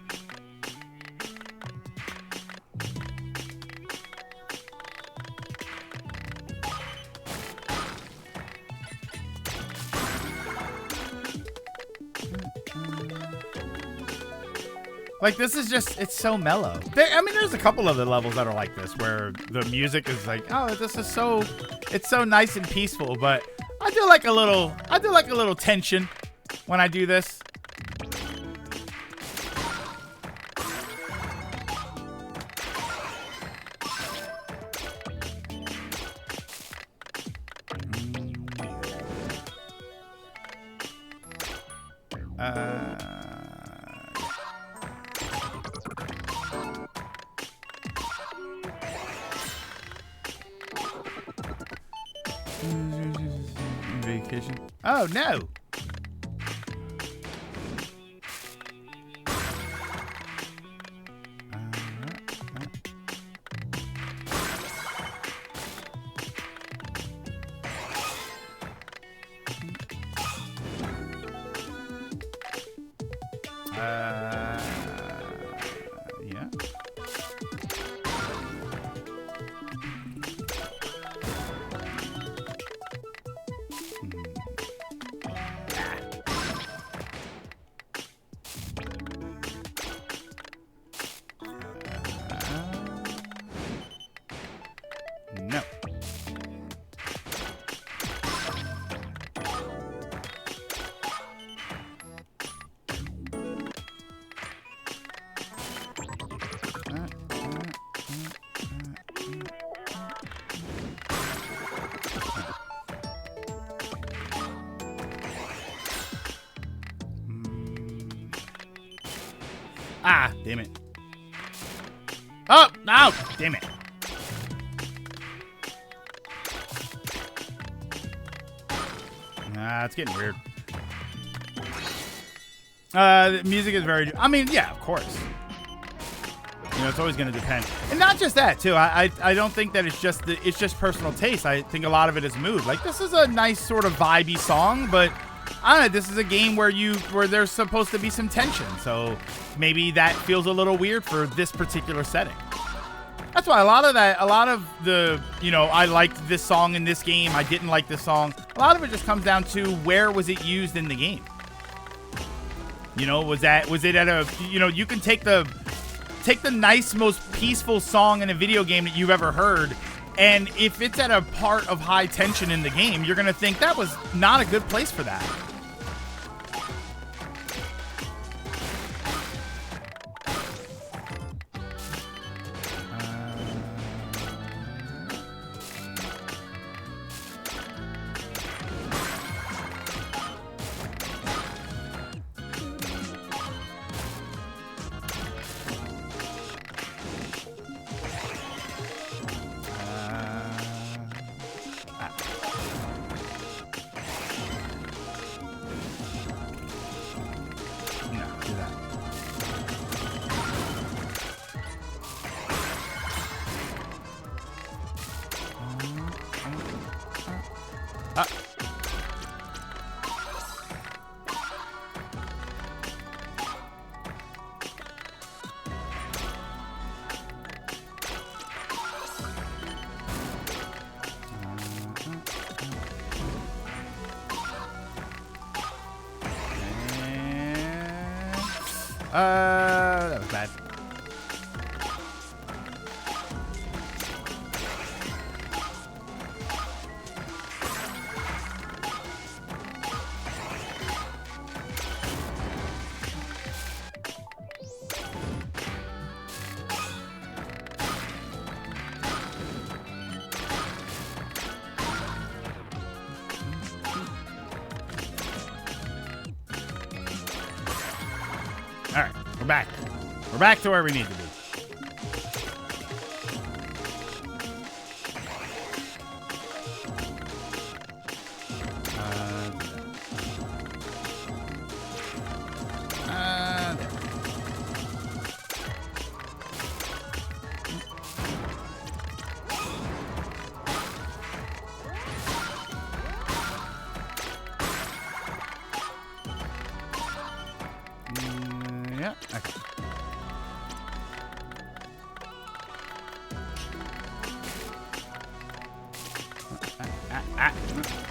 Like, this is just, it's so mellow. I mean, there's a couple of the levels that are like this, where the music is like, oh, this is so, it's so nice and peaceful, but I do like a little tension when I do this. Vacation. Oh no. Yeah. No. Ah, damn it. Oh, no, damn it. Nah, it's getting weird. The music is very, I mean, yeah, of course. You know, it's always going to depend. And not just that, too. I don't think that it's just personal taste. I think a lot of it is mood. Like, this is a nice sort of vibey song, but I don't know, this is a game where there's supposed to be some tension. So maybe that feels a little weird for this particular setting. That's why a lot of the, you know, I liked this song in this game, I didn't like this song. A lot of it just comes down to where was it used in the game. You know, was it at a, you know, you can take the nice, most peaceful song in a video game that you've ever heard, and if it's at a part of high tension in the game, you're going to think that was not a good place for that. That was bad. All right, we're back. We're back to where we need to be. Yeah. Okay.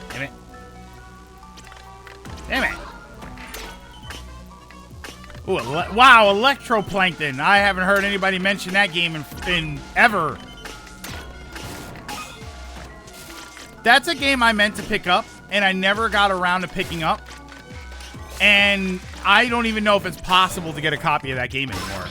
Damn it. Damn it. Ooh, wow, Electroplankton. I haven't heard anybody mention that game in ever. That's a game I meant to pick up, and I never got around to picking up. And I don't even know if it's possible to get a copy of that game anymore.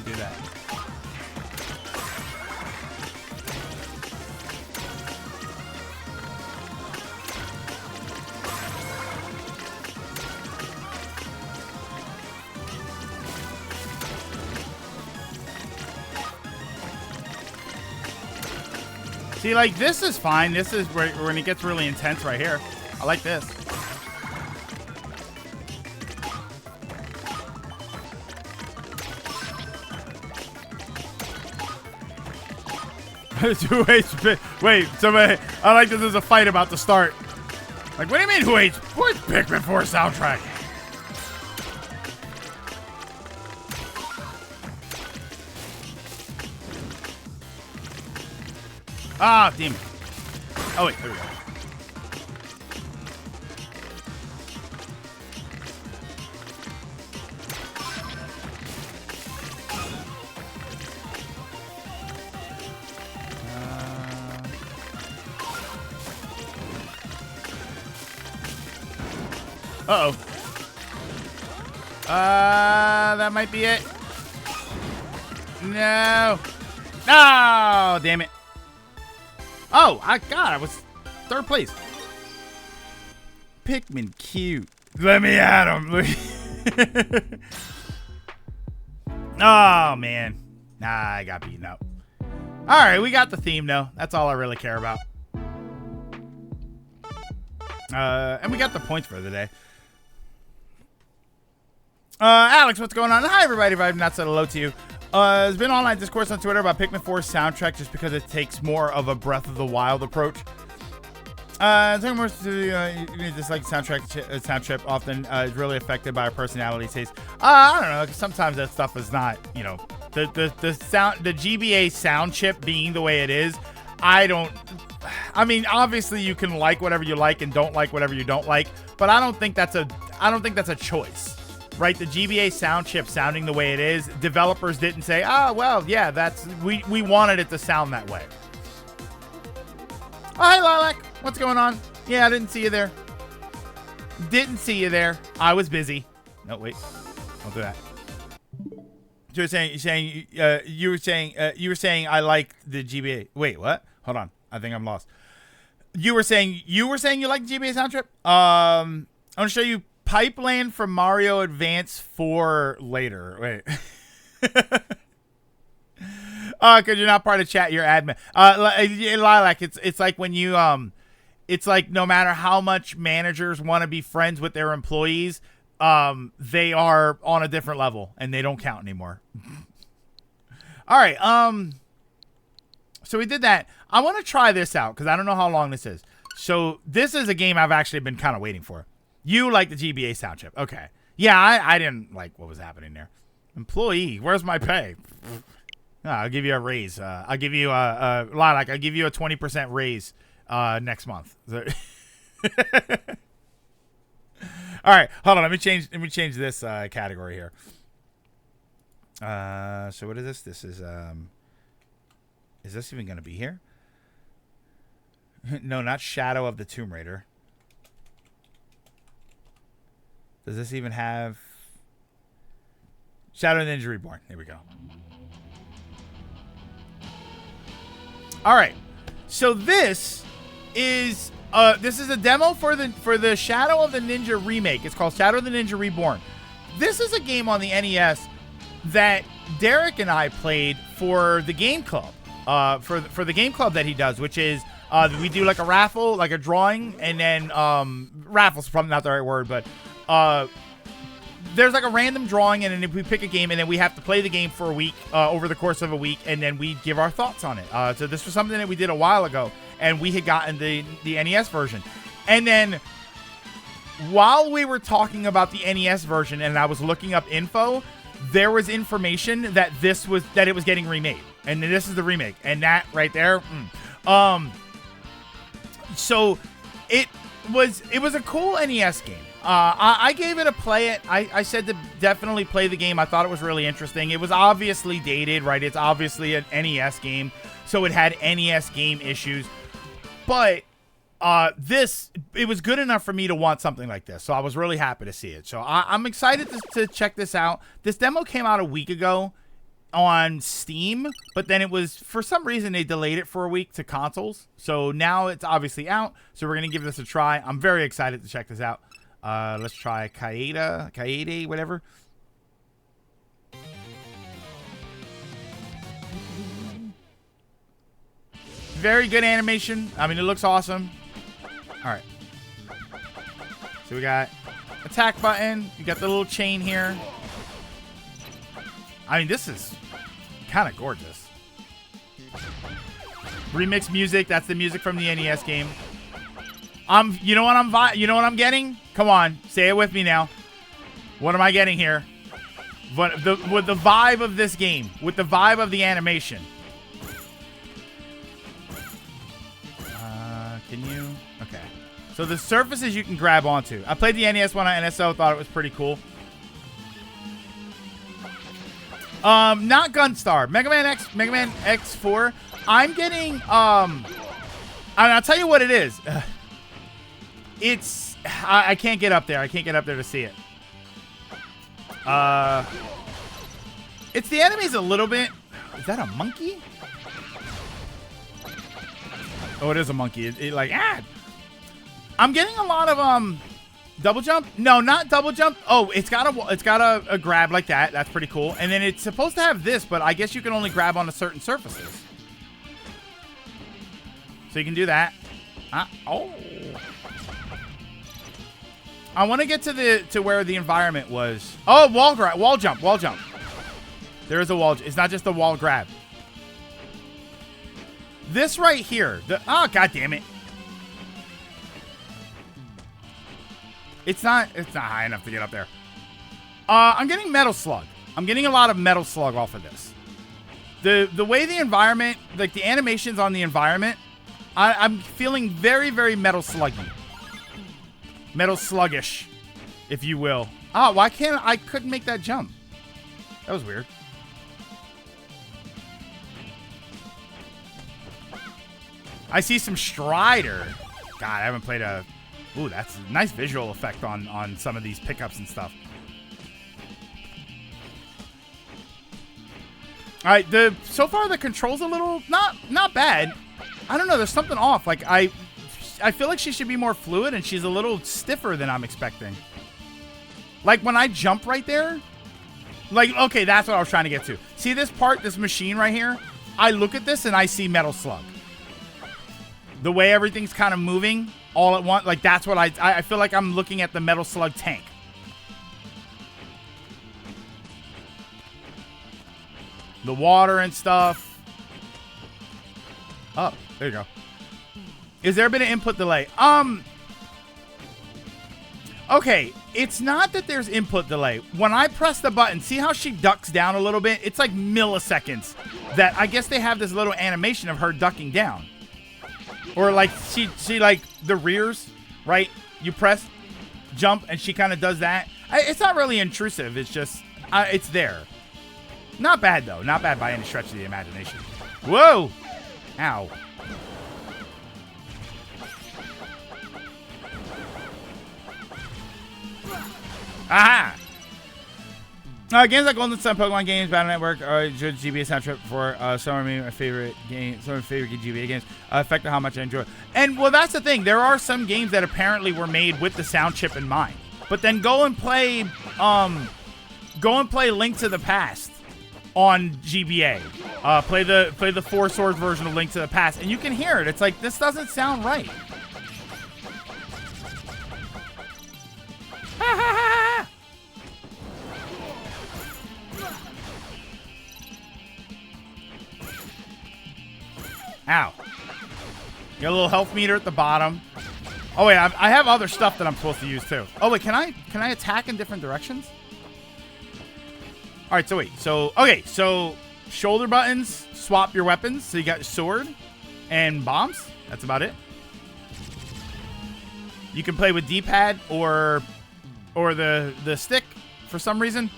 Do that. See, like, this is fine. This is where when it gets really intense right here. I like this. Who hates? Wait, somebody. I like this as a fight about to start. Like, what do you mean? Who hates Pikmin 4 soundtrack? Ah, damn it. Oh wait, there we go. Uh-oh. That might be it. No. No, damn it. Oh, I was third place. Pikmin cute. Let me at him. Oh, man. Nah, I got beaten up. All right, we got the theme, though. That's all I really care about. And we got the points for the day. Alex, what's going on? Hi, everybody. If I've not said hello to you. There's been online discourse on Twitter about Pikmin 4's soundtrack just because it takes more of a Breath of the Wild approach. Talking more to dislike sound chip often is really affected by our personality taste. I don't know. Sometimes that stuff is not, you know, the sound, the GBA sound chip being the way it is. I mean, obviously you can like whatever you like and don't like whatever you don't like, but I don't think that's a choice. Right, the GBA sound chip sounding the way it is, developers didn't say, oh, well, yeah, we wanted it to sound that way. Oh, hey, Lilac. What's going on? Yeah, I didn't see you there. Didn't see you there. I was busy. No, wait. Don't do that. You were saying I like the GBA. Wait, what? Hold on. I think I'm lost. You were saying you like the GBA sound chip? I'm going to show you Pipeland from Mario Advance 4 later. Wait. Because you're not part of chat, you're admin. Lilac, it's like when you it's like no matter how much managers want to be friends with their employees, they are on a different level and they don't count anymore. All right, so we did that. I want to try this out because I don't know how long this is. So this is a game I've actually been kind of waiting for. You like the GBA sound chip. Okay. Yeah, I didn't like what was happening there. Employee, where's my pay? I'll give you a raise. I'll give you Lilac, I'll give you a 20% raise next month. All right, hold on. Let me change this category here. So what is this? This is this even going to be here? No, not Shadow of the Tomb Raider. Does this even have Shadow of the Ninja Reborn? Here we go. All right. So this is a demo for the Shadow of the Ninja remake. It's called Shadow of the Ninja Reborn. This is a game on the NES that Derek and I played for the game club. For the game club that he does, which is we do like a raffle, like a drawing, and then raffle's probably not the right word, but there's like a random drawing, and then we pick a game, and then we have to play the game for a week, over the course of a week, and then we give our thoughts on it. So this was something that we did a while ago, and we had gotten the NES version. And then while we were talking about the NES version and I was looking up info, there was information that it was getting remade. And this is the remake. And that right there. So it was a cool NES game. I gave it a play it. I said to definitely play the game. I thought it was really interesting. It was obviously dated, right? It's obviously an NES game, so it had NES game issues. But it was good enough for me to want something like this. So I was really happy to see it. So I'm excited to check this out. This demo came out a week ago on Steam, but then it was, for some reason, they delayed it for a week to consoles. So now it's obviously out. So we're going to give this a try. I'm very excited to check this out. Let's try Kaede, whatever. Very good animation. I mean, it looks awesome. All right. So we got attack button. You got the little chain here. I mean, this is kind of gorgeous. Remix music. That's the music from the NES game. You know what I'm getting? Come on, say it with me now. What am I getting here? With the vibe of this game, with the vibe of the animation. Can you? Okay. So the surfaces you can grab onto. I played the NES one on NSO. Thought it was pretty cool. Not Gunstar. Mega Man X4. I'm getting I'll tell you what it is. It's I can't get up there. I can't get up there to see it. It's the enemies a little bit. Is that a monkey? Oh, it is a monkey. It like I'm getting a lot of double jump. No, not double jump. Oh, it's got a grab like that. That's pretty cool. And then it's supposed to have this, but I guess you can only grab onto certain surfaces. So you can do that. Oh. I want to get to where the environment was. Oh, wall jump. There is a wall. It's not just a wall grab. This right here. God damn it. It's not high enough to get up there. I'm getting Metal Slug. I'm getting a lot of Metal Slug off of this. The way the environment, like the animations on the environment, I'm feeling very, very Metal Sluggy. Metal Sluggish, if you will. Oh, why can't I couldn't make that jump? That was weird. I see some Strider. God, I haven't played a... Ooh, that's a nice visual effect on some of these pickups and stuff. All right, so far the controls a little not bad. I don't know, there's something off. Like I feel like she should be more fluid, and she's a little stiffer than I'm expecting. Like when I jump right there, like okay, that's what I was trying to get to. See this part, this machine right here? I look at this and I see Metal Slug. The way everything's kind of moving all at once, like that's what I feel like I'm looking at the Metal Slug tank. The water and stuff. Oh, there you go. Is there been an input delay? Okay, it's not that there's input delay. When I press the button, see how she ducks down a little bit? It's like milliseconds that I guess they have this little animation of her ducking down. Or like she like the rears, right? You press jump and she kind of does that. It's not really intrusive. It's just, it's there. Not bad though. Not bad by any stretch of the imagination. Whoa! Ow. Aha! Games like Golden Sun, Pokemon games, Battle Network, or GBA soundtrack for some of my favorite games, some of my favorite GBA games affected how much I enjoy. And well, that's the thing. There are some games that apparently were made with the sound chip in mind. But then go and play Link to the Past on GBA. Play the Four Swords version of Link to the Past, and you can hear it. It's like this doesn't sound right. Ow. Got a little health meter at the bottom. Oh wait, I have other stuff that I'm supposed to use too. Oh wait, can I attack in different directions? All right, so wait. So okay, so shoulder buttons swap your weapons. So you got sword and bombs. That's about it. You can play with D-pad or the stick for some reason.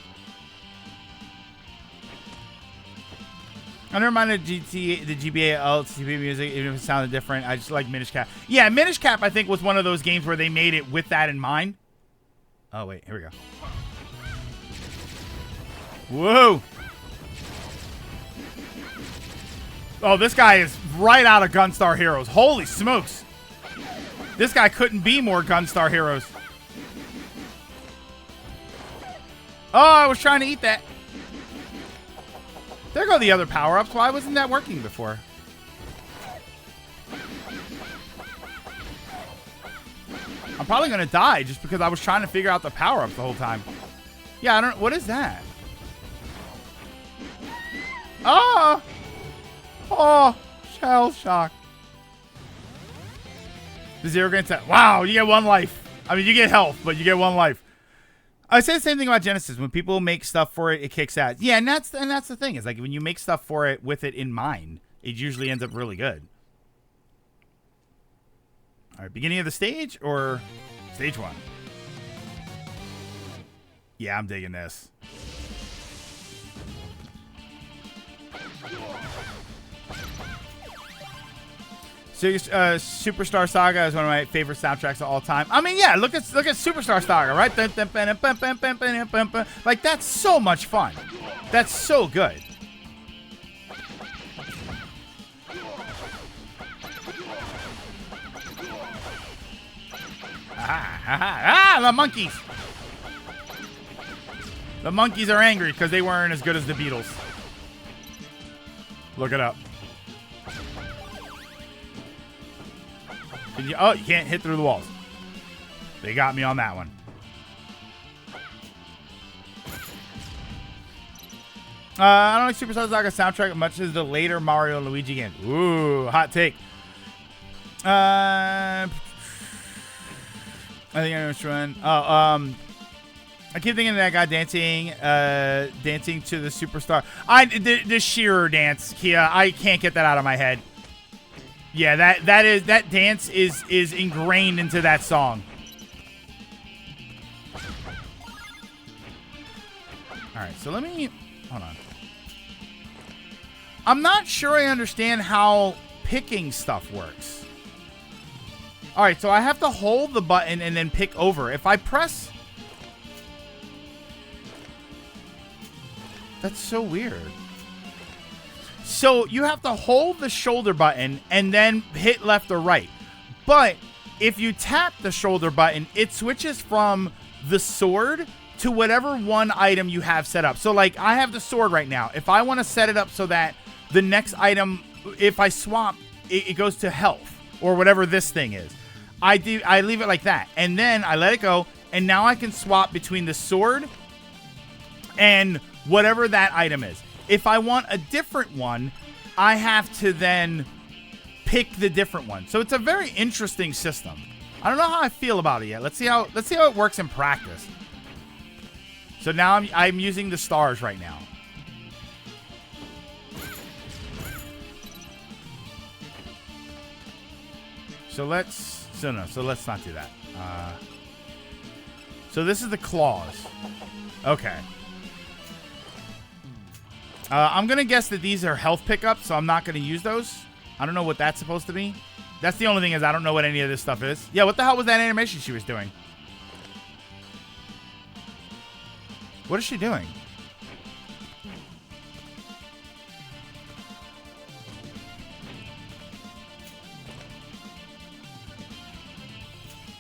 I never mind the GBA LCP music, even if it sounded different. I just like Minish Cap. Yeah, Minish Cap, I think, was one of those games where they made it with that in mind. Oh, wait. Here we go. Whoa. Oh, this guy is right out of Gunstar Heroes. Holy smokes. This guy couldn't be more Gunstar Heroes. Oh, I was trying to eat that. There go the other power-ups. Why wasn't that working before? I'm probably going to die just because I was trying to figure out the power-ups the whole time. Yeah, I don't... What is that? Oh! Oh! Shell shock. The zero grenade set. Wow, you get 1 life. I mean, you get health, but you get 1 life. I say the same thing about Genesis. When people make stuff for it, it kicks ass. Yeah, and that's the thing. Is like when you make stuff for it with it in mind, it usually ends up really good. All right, beginning of the stage or stage 1? Yeah, I'm digging this. Superstar Saga is one of my favorite soundtracks of all time. I mean, yeah, look at Superstar Saga, right? Like, that's so much fun. That's so good. The monkeys. The monkeys are angry because they weren't as good as the Beatles. Look it up. Oh, you can't hit through the walls. They got me on that one. I don't like Superstar Saga soundtrack as much as the later Mario and Luigi games. Ooh, hot take. I think I know which one. Oh, I keep thinking of that guy dancing to the Superstar. The Shearer dance, Kia. I can't get that out of my head. Yeah, that dance is ingrained into that song. All right, so let me hold on. I'm not sure I understand how picking stuff works. All right, so I have to hold the button and then pick over. If I press, that's so weird. So you have to hold the shoulder button and then hit left or right. But if you tap the shoulder button, it switches from the sword to whatever one item you have set up. So like I have the sword right now. If I want to set it up so that the next item, if I swap, it goes to health or whatever this thing is. I leave it like that, and then I let it go, and now I can swap between the sword and whatever that item is. If I want a different one, I have to then pick the different one. So it's a very interesting system. I don't know how I feel about it yet. Let's see how it works in practice. So now I'm using the stars right now. So let's not do that. So this is the claws. Okay. I'm gonna guess that these are health pickups, so I'm not gonna use those. I don't know what that's supposed to be. That's the only thing is I don't know what any of this stuff is. Yeah, what the hell was that animation she was doing? What is she doing?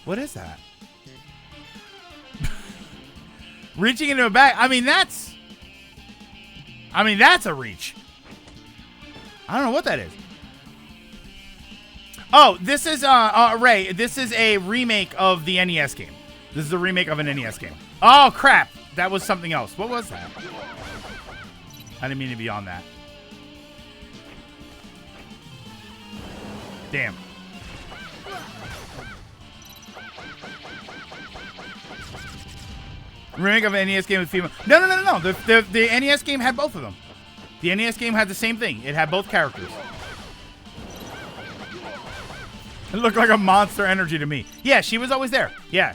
What is that? Reaching into a bag. I mean, that's a reach. I don't know what that is. Oh, this is Ray. This is a remake of the NES game. This is a remake of an NES game. Oh crap! That was something else. What was that? I didn't mean to be on that. Damn. Remake of an NES game with female. No. The NES game had both of them. The NES game had the same thing. It had both characters. It looked like a Monster Energy to me. Yeah, she was always there. Yeah.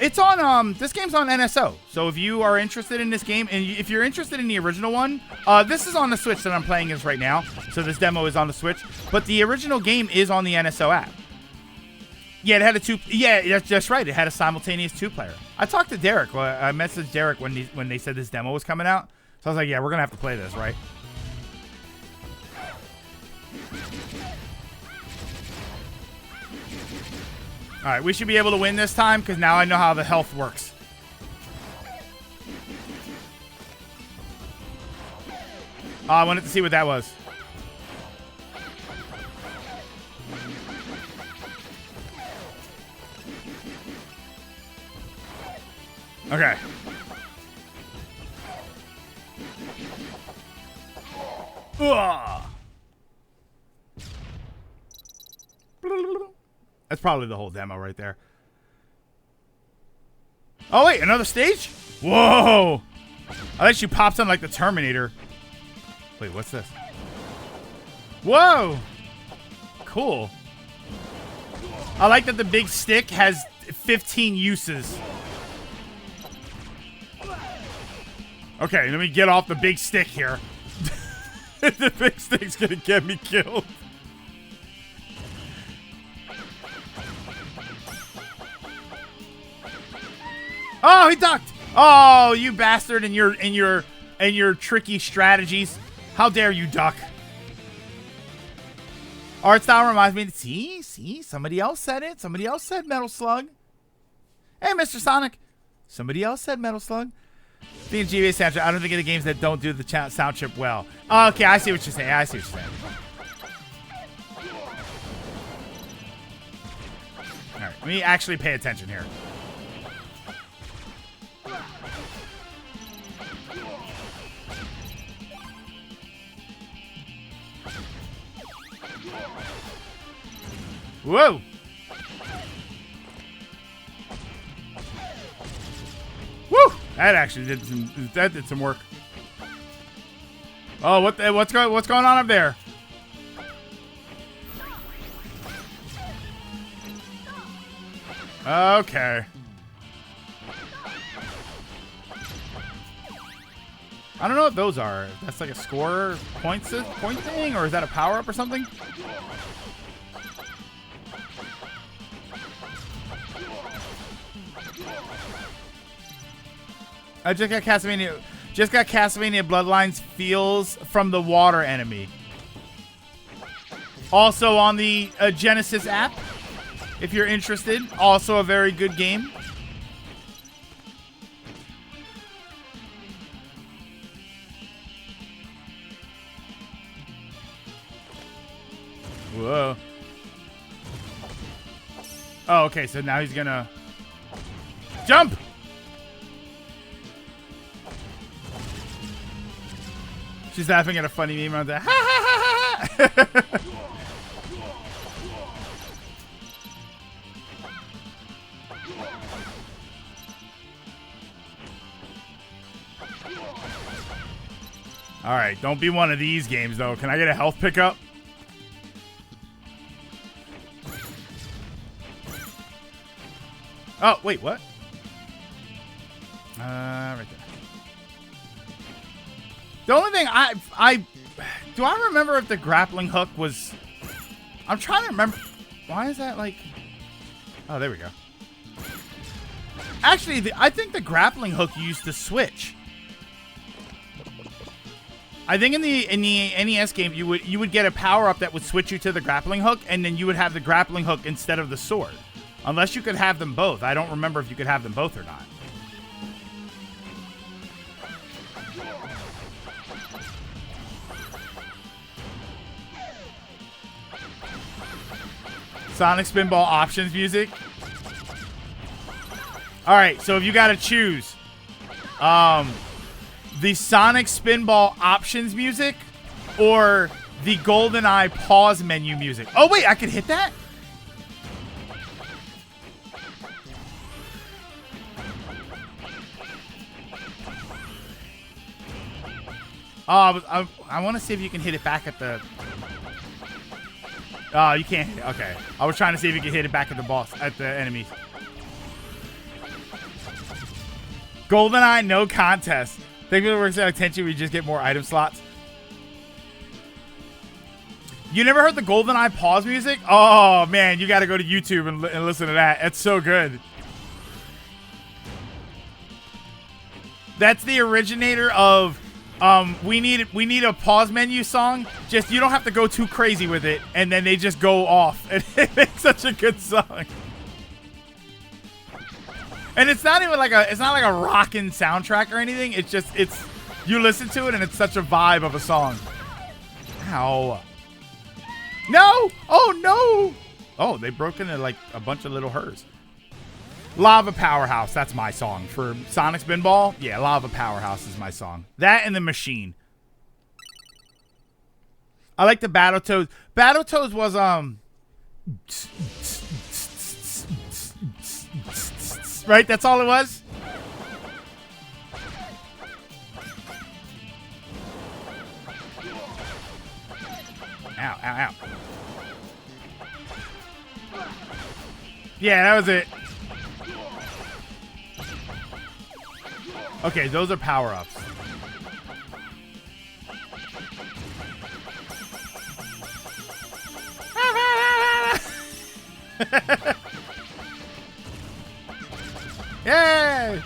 It's on, this game's on NSO. So if you are interested in this game, and if you're interested in the original one, this is on the Switch that I'm playing this right now. So this demo is on the Switch. But the original game is on the NSO app. Yeah, it had that's right. It had a simultaneous 2-player. I talked to Derek. I messaged Derek when they said this demo was coming out. So I was like, yeah, we're going to have to play this, right? All right, we should be able to win this time because now I know how the health works. Oh, I wanted to see what that was. Okay. Ugh. That's probably the whole demo right there. Oh, wait, another stage? Whoa! I think she pops on like the Terminator. Wait, what's this? Whoa! Cool. I like that the big stick has 15 uses. Okay, let me get off the big stick here. The big stick's gonna get me killed. Oh, he ducked! Oh, you bastard! And your tricky strategies. How dare you duck? Art style reminds me. See, somebody else said it. Somebody else said Metal Slug. Hey, Mr. Sonic. Somebody else said Metal Slug. The GBA soundtrack. I don't think of the games that don't do the sound chip well. Okay, I see what you're saying. All right, let me actually pay attention here. Whoa! Woo! That actually did some work. Oh, what's going on up there? Okay. I don't know what those are. That's like a score point thing, or is that a power up or something? I just got Castlevania Bloodlines feels from the water enemy. Also on the Genesis app. if you're interested. Also a very good game. Whoa. Oh, okay, so now he's gonna jump. She's laughing at a funny meme on that. Ha ha ha ha. All right, don't be one of these games though. Can I get a health pickup? Oh, wait, what? Right there. The only thing do I remember if the grappling hook was... I'm trying to remember. Why is that like... Oh, there we go. Actually, I think the grappling hook used to switch. I think in the NES game, you would get a power-up that would switch you to the grappling hook, and then you would have the grappling hook instead of the sword. Unless you could have them both. I don't remember if you could have them both or not. Sonic Spinball options music. Alright, so if you gotta choose the Sonic Spinball options music or the GoldenEye pause menu music. Oh wait, I could hit that? I want to see if you can hit it back at the... Oh, you can't hit it. Okay. I was trying to see if you could hit it back at the boss, at the enemies. GoldenEye, no contest. Think if it works out attention, we just get more item slots. You never heard the GoldenEye pause music? Oh, man, you got to go to YouTube and listen to that. It's so good. That's the originator of... we need a pause menu song. Just you don't have to go too crazy with it, and then they just go off. And it makes such a good song. And it's not even like a rockin' soundtrack or anything. It's just you listen to it and it's such a vibe of a song. Ow. No! Oh no! Oh, they broke into like a bunch of little hers. Lava Powerhouse, that's my song. For Sonic Spinball, yeah, Lava Powerhouse is my song. That and The Machine. I like the Battletoads. Battletoads was, right? That's all it was? Ow, ow, ow. Yeah, that was it. Okay, those are power-ups. Yay!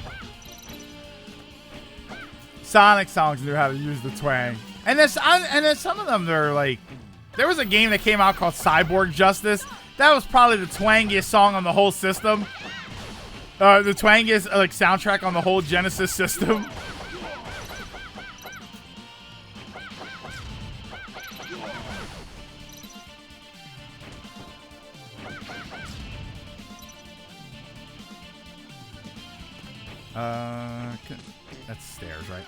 Sonic songs knew how to use the twang. And then some of them, they're like... There was a game that came out called Cyborg Justice. That was probably the twangiest song on the whole system. The twangiest like soundtrack on the whole Genesis system. That's stairs, right?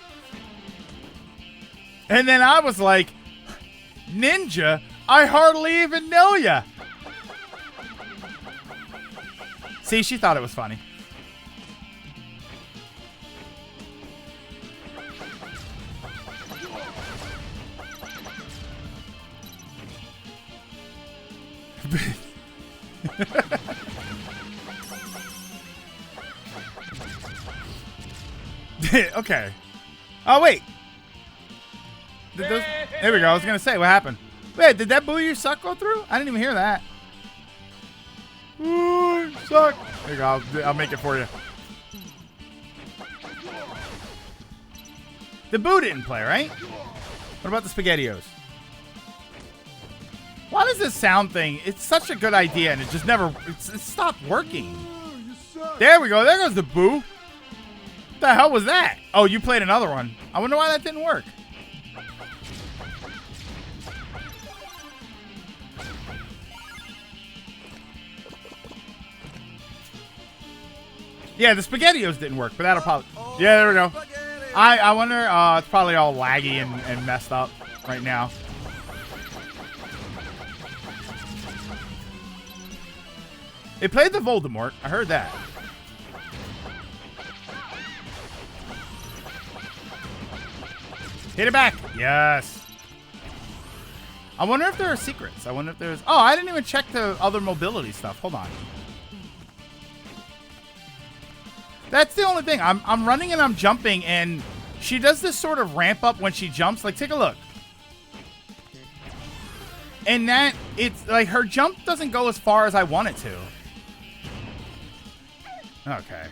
And then I was like, Ninja, I hardly even know ya. See, she thought it was funny. Okay. Oh, wait. There we go. I was going to say, what happened? Wait, did that Boo You Suck go through? I didn't even hear that. Ooh, suck. There you go. I'll make it for you. The Boo didn't play, right? What about the SpaghettiOs? Why Why does this sound thing? It's such a good idea, and it just never. It stopped working. There we go. There goes the boo. What the hell was that? Oh, you played another one. I wonder why that didn't work. Yeah, the SpaghettiOs didn't work, but that'll probably... Yeah, there we go. I wonder... it's probably all laggy and messed up right now. It played the Voldemort. I heard that. Hit it back. Yes. I wonder if there are secrets. I wonder if there's... Oh, I didn't even check the other mobility stuff. Hold on. That's the only thing. I'm running and I'm jumping, and she does this sort of ramp up when she jumps. Like, take a look. And that, it's like her jump doesn't go as far as I want it to. Okay.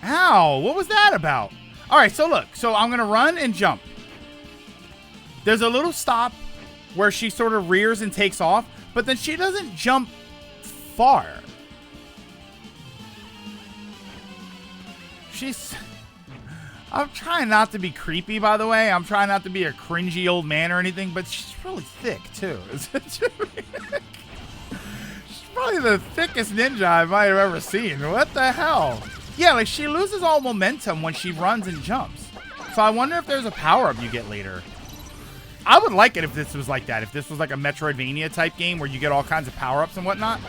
Ow, what was that about? All right, so look. So I'm going to run and jump. There's a little stop where she sort of rears and takes off, but then she doesn't jump far. I'm trying not to be creepy, by the way. I'm trying not to be a cringy old man or anything, but she's really thick, too. She's probably the thickest ninja I might have ever seen. What the hell? Yeah, like, she loses all momentum when she runs and jumps. So I wonder if there's a power-up you get later. I would like it if this was like that. If this was like a Metroidvania type game where you get all kinds of power-ups and whatnot.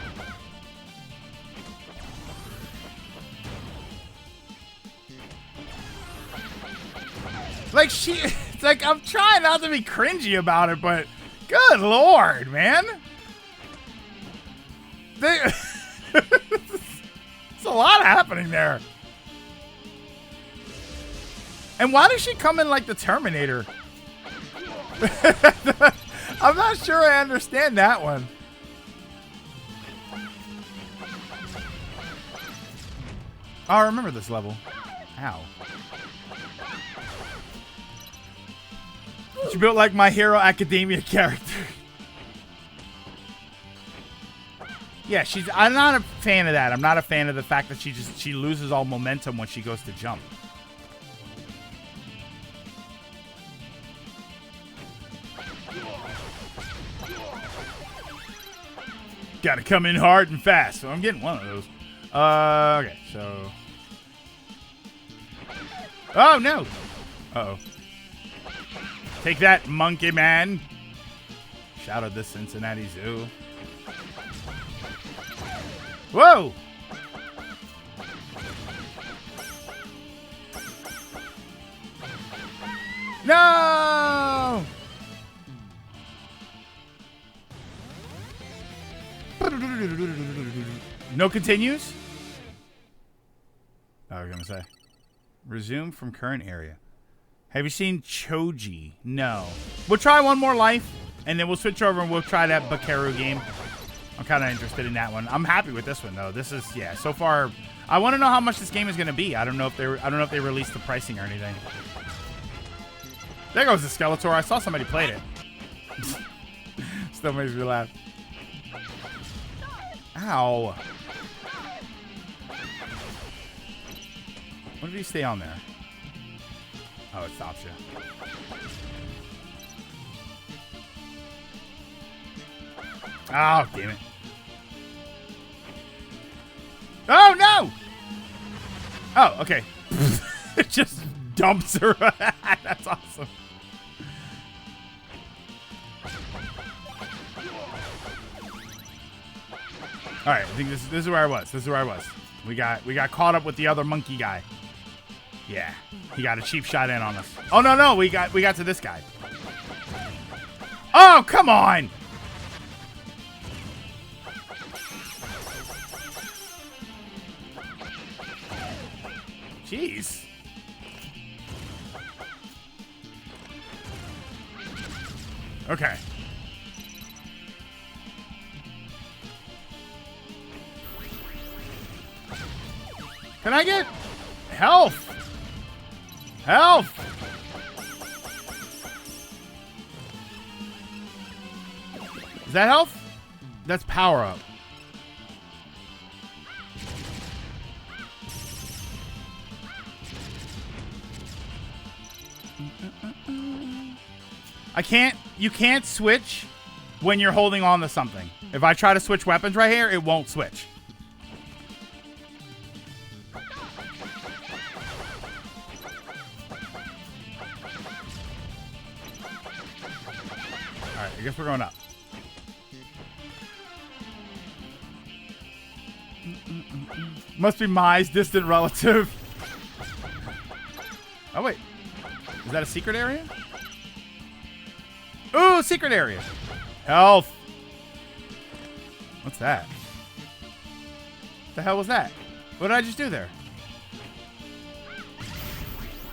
Like, it's like, I'm trying not to be cringy about it, but good Lord, man. It's a lot happening there. And why does she come in like the Terminator? I'm not sure I understand that one. Oh, I remember this level. Ow. She built like My Hero Academia character. Yeah, I'm not a fan of that. I'm not a fan of the fact that she loses all momentum when she goes to jump. Gotta come in hard and fast. So I'm getting one of those. Okay, so. Oh, no. Uh-oh. Take that, monkey man. Shout out the Cincinnati Zoo. Whoa! No! No continues? Oh, I was gonna say. Resume from current area. Have you seen Choji? No. We'll try one more life, and then we'll switch over and we'll try that Bakeru game. I'm kind of interested in that one. I'm happy with this one though. This is, yeah, so far. I want to know how much this game is going to be. I don't know if they released the pricing or anything. There goes the Skeletor. I saw somebody played it. Still makes me laugh. Ow. What if you stay on there? Oh, it stops you. Oh, damn it. Oh, no! Oh, okay. It just dumps her. That's awesome. All right, I think this is where I was. This is where I was. We got caught up with the other monkey guy. Yeah, he got a cheap shot in on us. Oh no, we got to this guy. Oh, come on! Jeez. Okay. Can I get health? Health! Is that health? That's power up. You can't switch when you're holding on to something. If I try to switch weapons right here, it won't switch. Alright, I guess we're going up. Must be Mai's distant relative. Oh, wait. Is that a secret area? Ooh, secret area. Health. What's that? The hell was that? What did I just do there?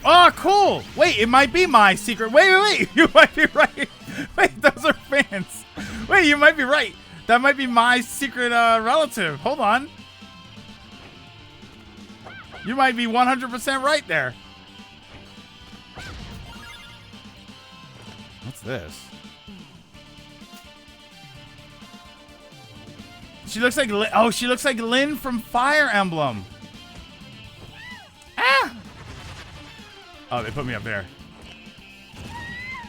Oh, cool. Wait, it might be my secret. Wait. You might be right. Wait, those are fans. Wait, you might be right. That might be my secret relative. Hold on. You might be 100% right there. What's this? She looks like she looks like Lynn from Fire Emblem. Ah! Oh, they put me up there.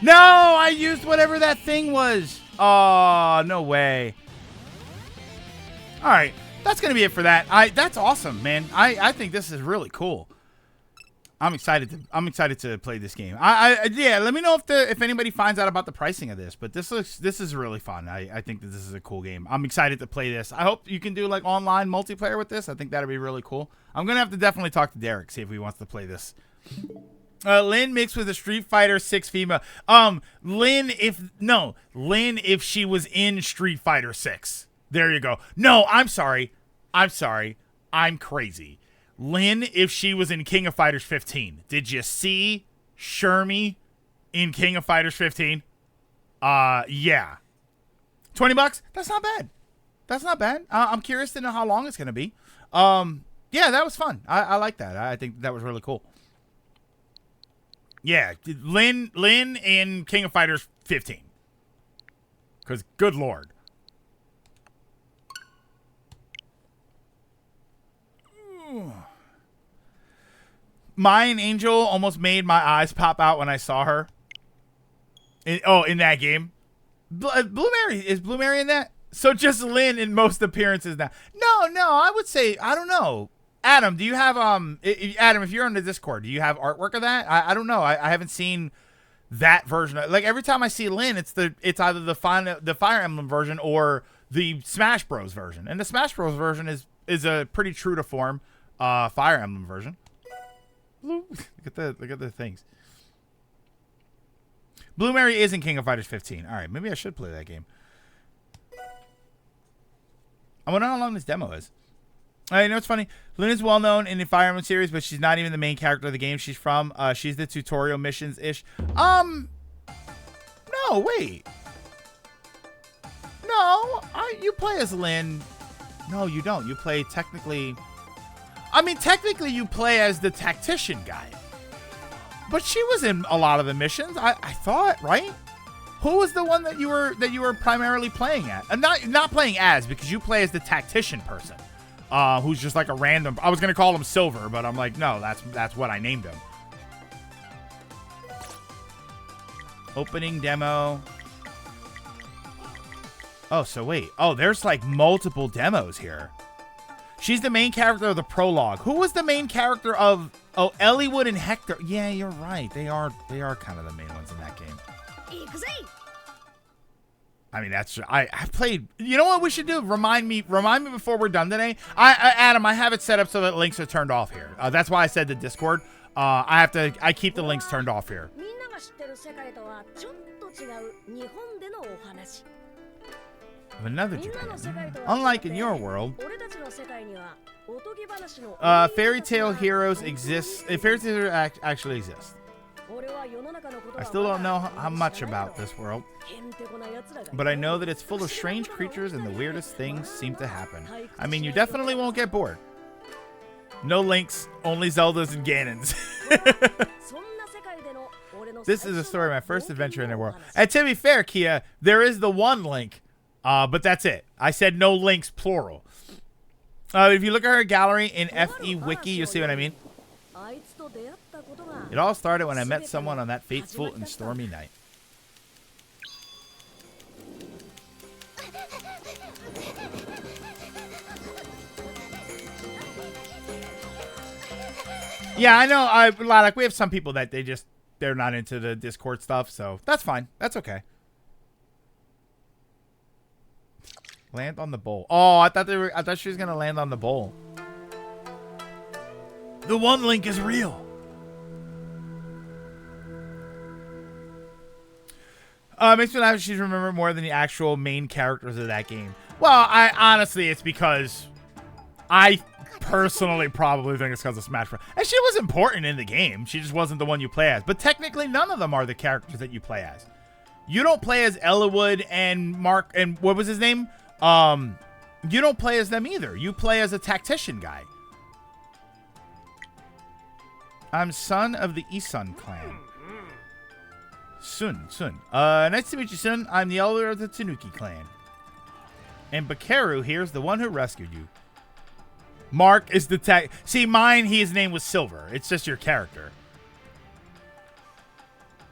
No, I used whatever that thing was. Oh, no way. All right, that's gonna be it for that. That's awesome, man. I think this is really cool. I'm excited to play this game. Yeah, let me know if anybody finds out about the pricing of this. But this is really fun. I think that this is a cool game. I'm excited to play this. I hope you can do like online multiplayer with this. I think that'd be really cool. I'm gonna have to definitely talk to Derek, see if he wants to play this. Lynn mixed with a Street Fighter 6 female. Lynn if she was in Street Fighter 6. There you go. No, I'm sorry. I'm crazy. Lynn, if she was in King of Fighters 15. Did you see Shermie in King of Fighters 15? Yeah. $20? That's not bad. I'm curious to know how long it's going to be. Yeah, that was fun. I like that. I think that was really cool. Yeah, Lynn in King of Fighters 15. Because, good Lord. Mai and Angel almost made my eyes pop out when I saw her. In that game. Blue Mary. Is Blue Mary in that? So just Lynn in most appearances now. No, I would say, I don't know. Adam, do you have, Adam, if you're on the Discord, do you have artwork of that? I don't know. I haven't seen that version. Like, every time I see Lynn, it's either the Fire Emblem version or the Smash Bros version. And the Smash Bros version is a pretty true to form Fire Emblem version. Look at the things. Blue Mary is in King of Fighters 15. All right, maybe I should play that game. I wonder how long this demo is. You know what's funny? Lynn is well known in the Fire Emblem series, but she's not even the main character of the game she's from. She's the tutorial missions ish. No, wait. No, you play as Lynn. No, you don't. You play technically you play as the tactician guy. But she was in a lot of the missions. I thought, right? Who was the one that you were primarily playing at? Not playing as, because you play as the tactician person. Who's just like a random. I was gonna call him Silver, but I'm like, no, that's what I named him. Opening demo. Oh, so wait. Oh, there's like multiple demos here. She's the main character of the prologue. Who was the main character of? Oh, Eliwood and Hector. Yeah, you're right. They are kind of the main ones in that game. I mean, I played. You know what we should do? Remind me before we're done today. Adam, I have it set up so that links are turned off here. That's why I said the Discord. I keep the links turned off here. Of another Japan. Unlike in your world, fairy tale heroes exist. Fairy tale heroes actually exist. I still don't know how much about this world, but I know that it's full of strange creatures and the weirdest things seem to happen. I mean, you definitely won't get bored. No links, only Zeldas and Ganons. This is a story of my first adventure in the world. And to be fair, Kia, there is the one link But that's it. I said no links, plural. If you look at her gallery in FE Wiki, you'll see what I mean. It all started when I met someone on that fateful and stormy night. Yeah, I know. Like we have some people that they're not into the Discord stuff, so that's fine. That's okay. Land on the bowl. Oh, I thought she was gonna land on the bowl. The one link is real. Makes me laugh. She's remembered more than the actual main characters of that game. Well, honestly, it's because I personally probably think it's because of Smash Bros. And she was important in the game. She just wasn't the one you play as. But technically, none of them are the characters that you play as. You don't play as Ellawood and Mark and what was his name? You don't play as them either. You play as a tactician guy. I'm son of the Isun clan. Sun. Nice to meet you, Sun. I'm the elder of the Tanuki clan. And Bakeru here's the one who rescued you. Mark is the See, his name was Silver. It's just your character.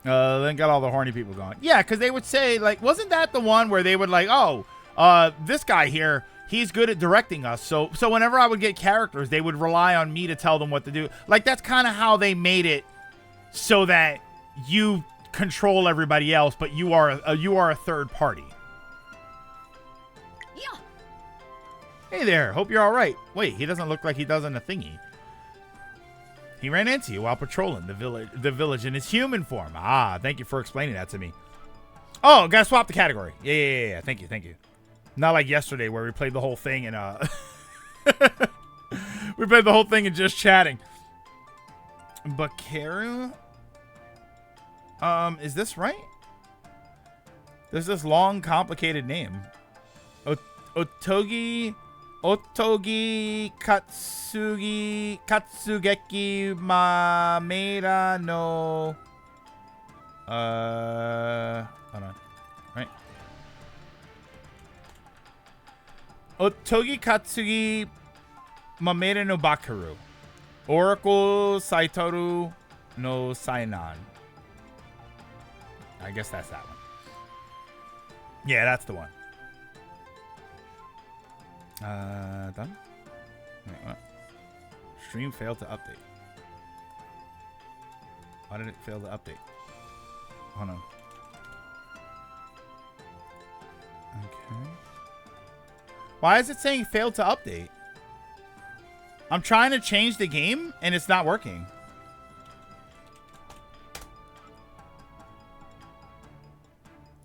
Then got all the horny people going. Yeah, because they would say, like, wasn't that the one where they would like, oh, this guy here, he's good at directing us. So whenever I would get characters, they would rely on me to tell them what to do. Like, that's kind of how they made it so that you control everybody else, but you are a third party. Yeah. Hey there, hope you're all right. Wait, he doesn't look like he does in a thingy. He ran into you while patrolling the village in his human form. Ah, thank you for explaining that to me. Oh, gotta swap the category. Yeah. Thank you. Not like yesterday where we played the whole thing and we played the whole thing and just chatting. Bakeru? Is this right? There's this long, complicated name. Otogi Katsugeki Mamera no hold on. Right. Otogi Katsugi Mamera no Bakeru. Oracle Saitoru no Sainan. I guess that's that one. Yeah, that's the one. Done? Wait, what? Stream failed to update. Why did it fail to update? Hold on. Okay. Why is it saying failed to update? I'm trying to change the game and it's not working.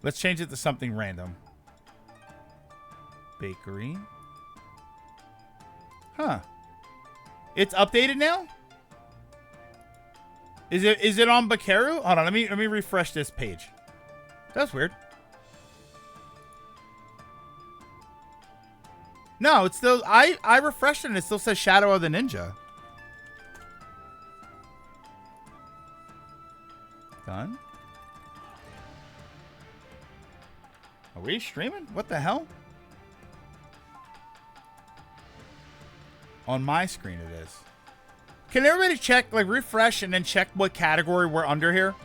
Let's change it to something random. Bakery. Huh. It's updated now? Is it on Bakeru? Hold on, let me refresh this page. That's weird. No, it's still I refreshed it and it still says Shadow of the Ninja. Done. Are we streaming? What the hell? On my screen it is. Can everybody check, like refresh and then check what category we're under here?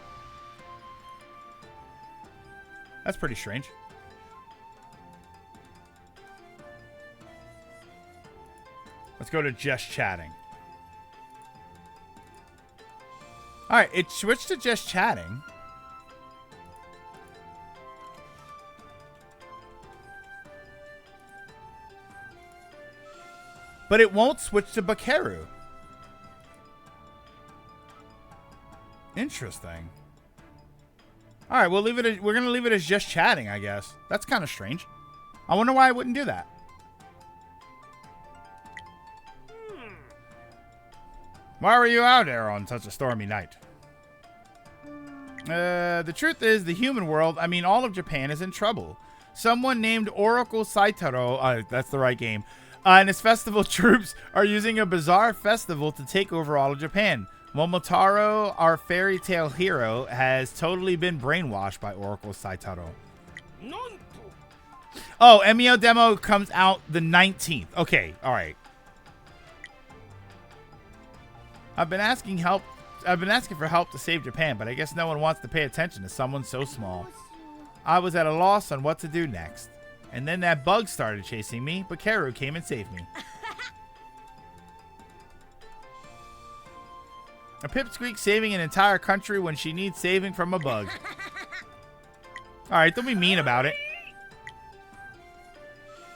That's pretty strange. Let's go to just chatting. Alright, it switched to just chatting. But it won't switch to Bakeru. Interesting. All right, we're going to leave it as just chatting, I guess. That's kind of strange. I wonder why I wouldn't do that. Why were you out there on such a stormy night? The truth is, the human world, I mean, all of Japan is in trouble. Someone named Oracle Saitaro, that's the right game, and his festival troops are using a bizarre festival to take over all of Japan. Momotaro, our fairy tale hero, has totally been brainwashed by Oracle Saitaro. Oh, MEO demo comes out the 19th. Okay, all right. I've been asking for help to save Japan, but I guess no one wants to pay attention to someone so small. I was at a loss on what to do next. And then that bug started chasing me, but Bakeru came and saved me. A pipsqueak saving an entire country when she needs saving from a bug. Alright, don't be mean about it.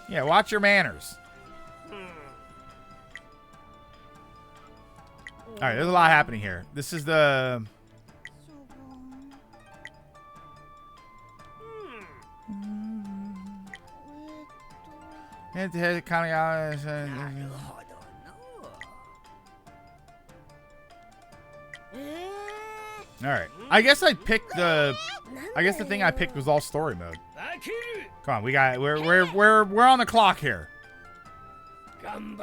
Yeah, watch your manners. Alright, there's a lot happening here. This is the... Alright. I guess I picked the... I guess the thing I picked was all story mode. Come on, we're on the clock here. Come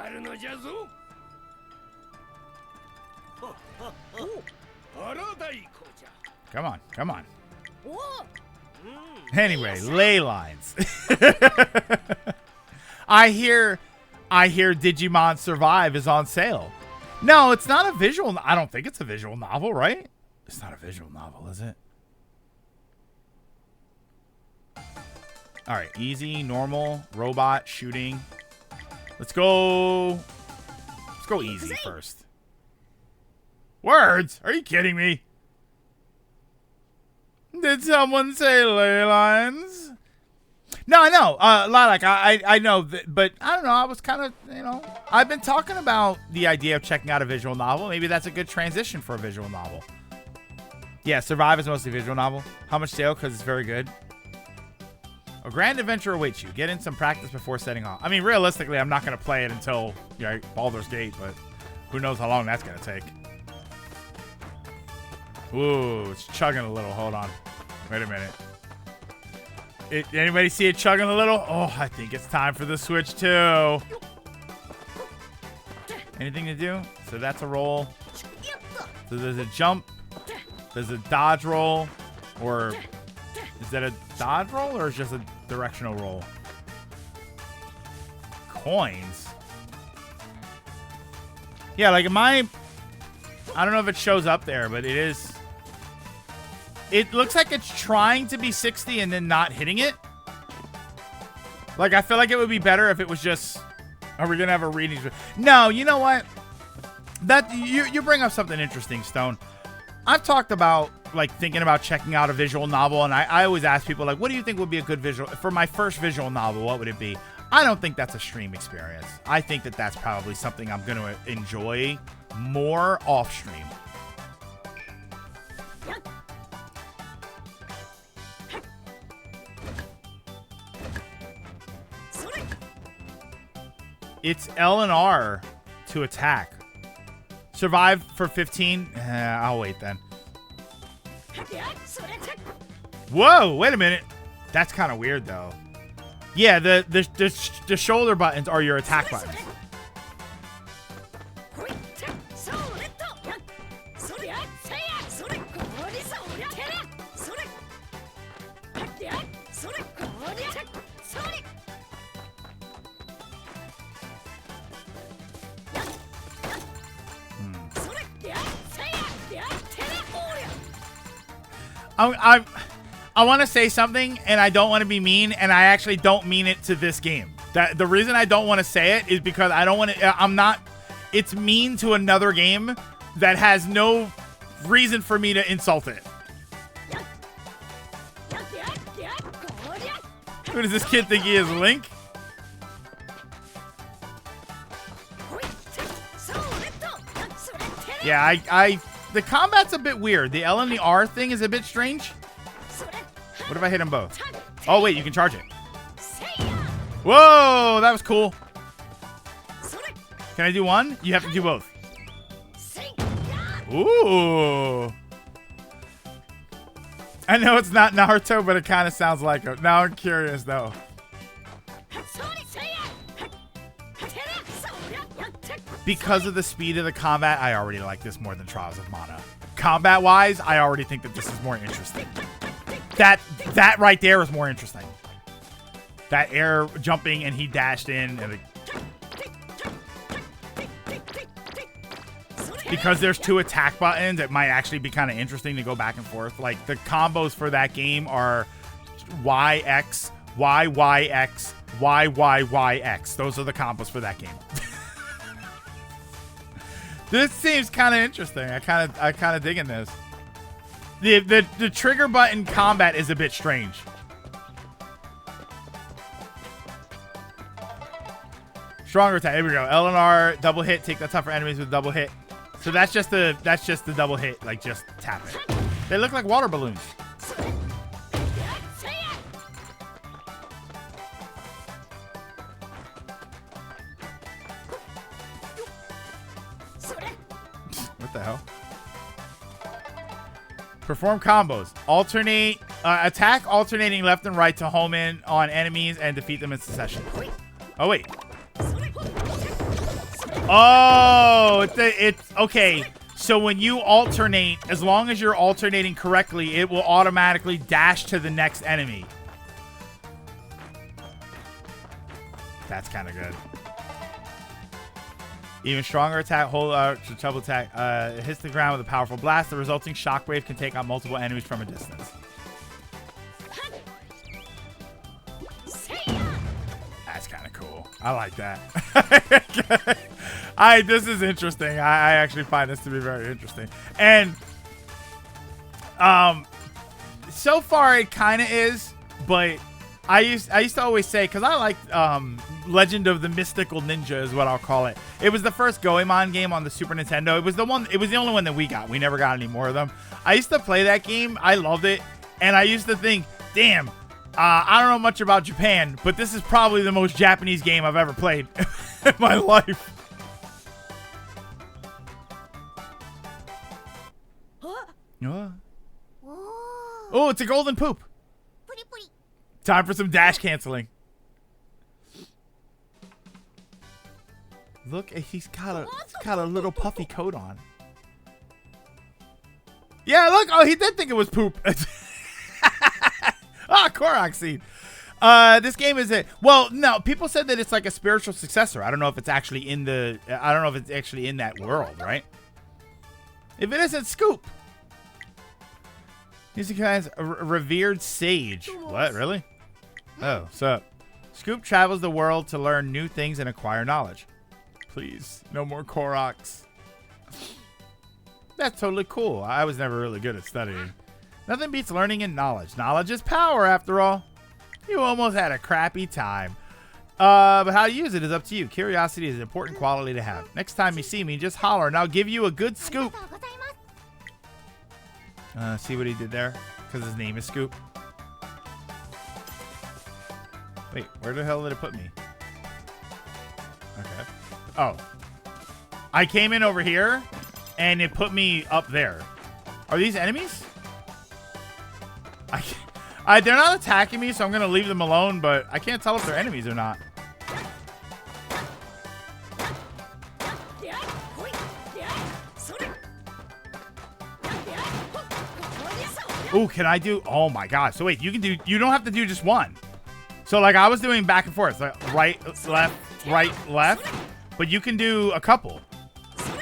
on, come on. Anyway, ley lines. I hear Digimon Survive is on sale. No, it's not a visual. I don't think it's a visual novel, right? It's not a visual novel, is it? All right, easy, normal, robot, shooting. Let's go easy first. Words? Are you kidding me? Did someone say ley lines? No, I know. Lilac, I know, but I don't know. I was kind of, I've been talking about the idea of checking out a visual novel. Maybe that's a good transition for a visual novel. Yeah, Survive is mostly a visual novel. How much sale? Because it's very good. A grand adventure awaits you. Get in some practice before setting off. I mean, realistically, I'm not going to play it until Baldur's Gate, but who knows how long that's going to take. Ooh, it's chugging a little. Hold on. Wait a minute. Anybody see it chugging a little? Oh, I think it's time for the Switch 2. Anything to do? So that's a roll. So there's a jump. There's a dodge roll. Or is that a dodge roll or is it just a directional roll? Coins. Yeah, like I don't know if it shows up there, but it is. It looks like it's trying to be 60 and then not hitting it. Like, I feel like it would be better if it was just... Are we going to have a reading? No, you know what? You bring up something interesting, Stone. I've talked about, like, thinking about checking out a visual novel, and I always ask people, like, what do you think would be a good visual... For my first visual novel, what would it be? I don't think that's a stream experience. I think that that's probably something I'm going to enjoy more off-stream. It's L and R to attack. Survive for 15? I'll wait then. Whoa, wait a minute. That's kind of weird though. Yeah, the shoulder buttons are your attack buttons. I want to say something, and I don't want to be mean, and I actually don't mean it to this game. The reason I don't want to say it is because I don't want to. It's mean to another game that has no reason for me to insult it. Who does this kid think he is, Link? Yeah, the combat's a bit weird. The L and the R thing is a bit strange. What if I hit them both? Oh, wait, you can charge it. Whoa, that was cool. Can I do one? You have to do both. Ooh. I know it's not Naruto, but it kind of sounds like it. Now I'm curious, though. Because of the speed of the combat, I already like this more than Trials of Mana. Combat-wise, I already think that this is more interesting. That right there is more interesting. that air jumping and he dashed in. And because there's 2 attack buttons, it might actually be kind of interesting to go back and forth. Like the combos for that game are YX, YYX, YYYX. Those are the combos for that game. This seems kind of interesting. I kind of digging this. The trigger button combat is a bit strange. Stronger attack. Here we go. L and R double hit. Take the tougher enemies with double hit. So that's just the double hit. Like just tap it. They look like water balloons. What the hell? Perform combos. Alternate attack alternating left and right to home in on enemies and defeat them in succession. Oh wait. Oh, it's okay. So when you alternate, as long as you're alternating correctly, it will automatically dash to the next enemy. That's kind of good. Even stronger attack, hold to double attack. It hits the ground with a powerful blast. The resulting shockwave can take out multiple enemies from a distance. That's kind of cool. I like that. This is interesting. I actually find this to be very interesting. And so far it kind of is, but I used to always say, because I like Legend of the Mystical Ninja is what I'll call it. It was the first Goemon game on the Super Nintendo. It was the only one that we got. We never got any more of them. I used to play that game. I loved it. And I used to think, damn, I don't know much about Japan, but this is probably the most Japanese game I've ever played in my life. Oh, it's a golden poop. Time for some dash canceling. Look, he's got a little puffy coat on. Yeah, look. Oh, he did think it was poop. Korok seed. This game is no, people said that it's like a spiritual successor. I don't know if it's actually in that world, right? If it isn't, Scoop. Music has a revered sage. What, really? Oh, so Scoop travels the world to learn new things and acquire knowledge. Please, no more Koroks. That's totally cool. I was never really good at studying. Nothing beats learning and knowledge. Knowledge is power, after all. You almost had a crappy time. But how to use it is up to you. Curiosity is an important quality to have. Next time you see me, just holler and I'll give you a good scoop. See what he did there? Because his name is Scoop. Wait, where the hell did it put me? Okay. Oh. I came in over here, and it put me up there. Are these enemies? They're not attacking me, so I'm going to leave them alone, but I can't tell if they're enemies or not. Ooh, can I do... Oh, my gosh. So, wait, you don't have to do just one. So, like, I was doing back and forth. Like, right, left. But you can do a couple.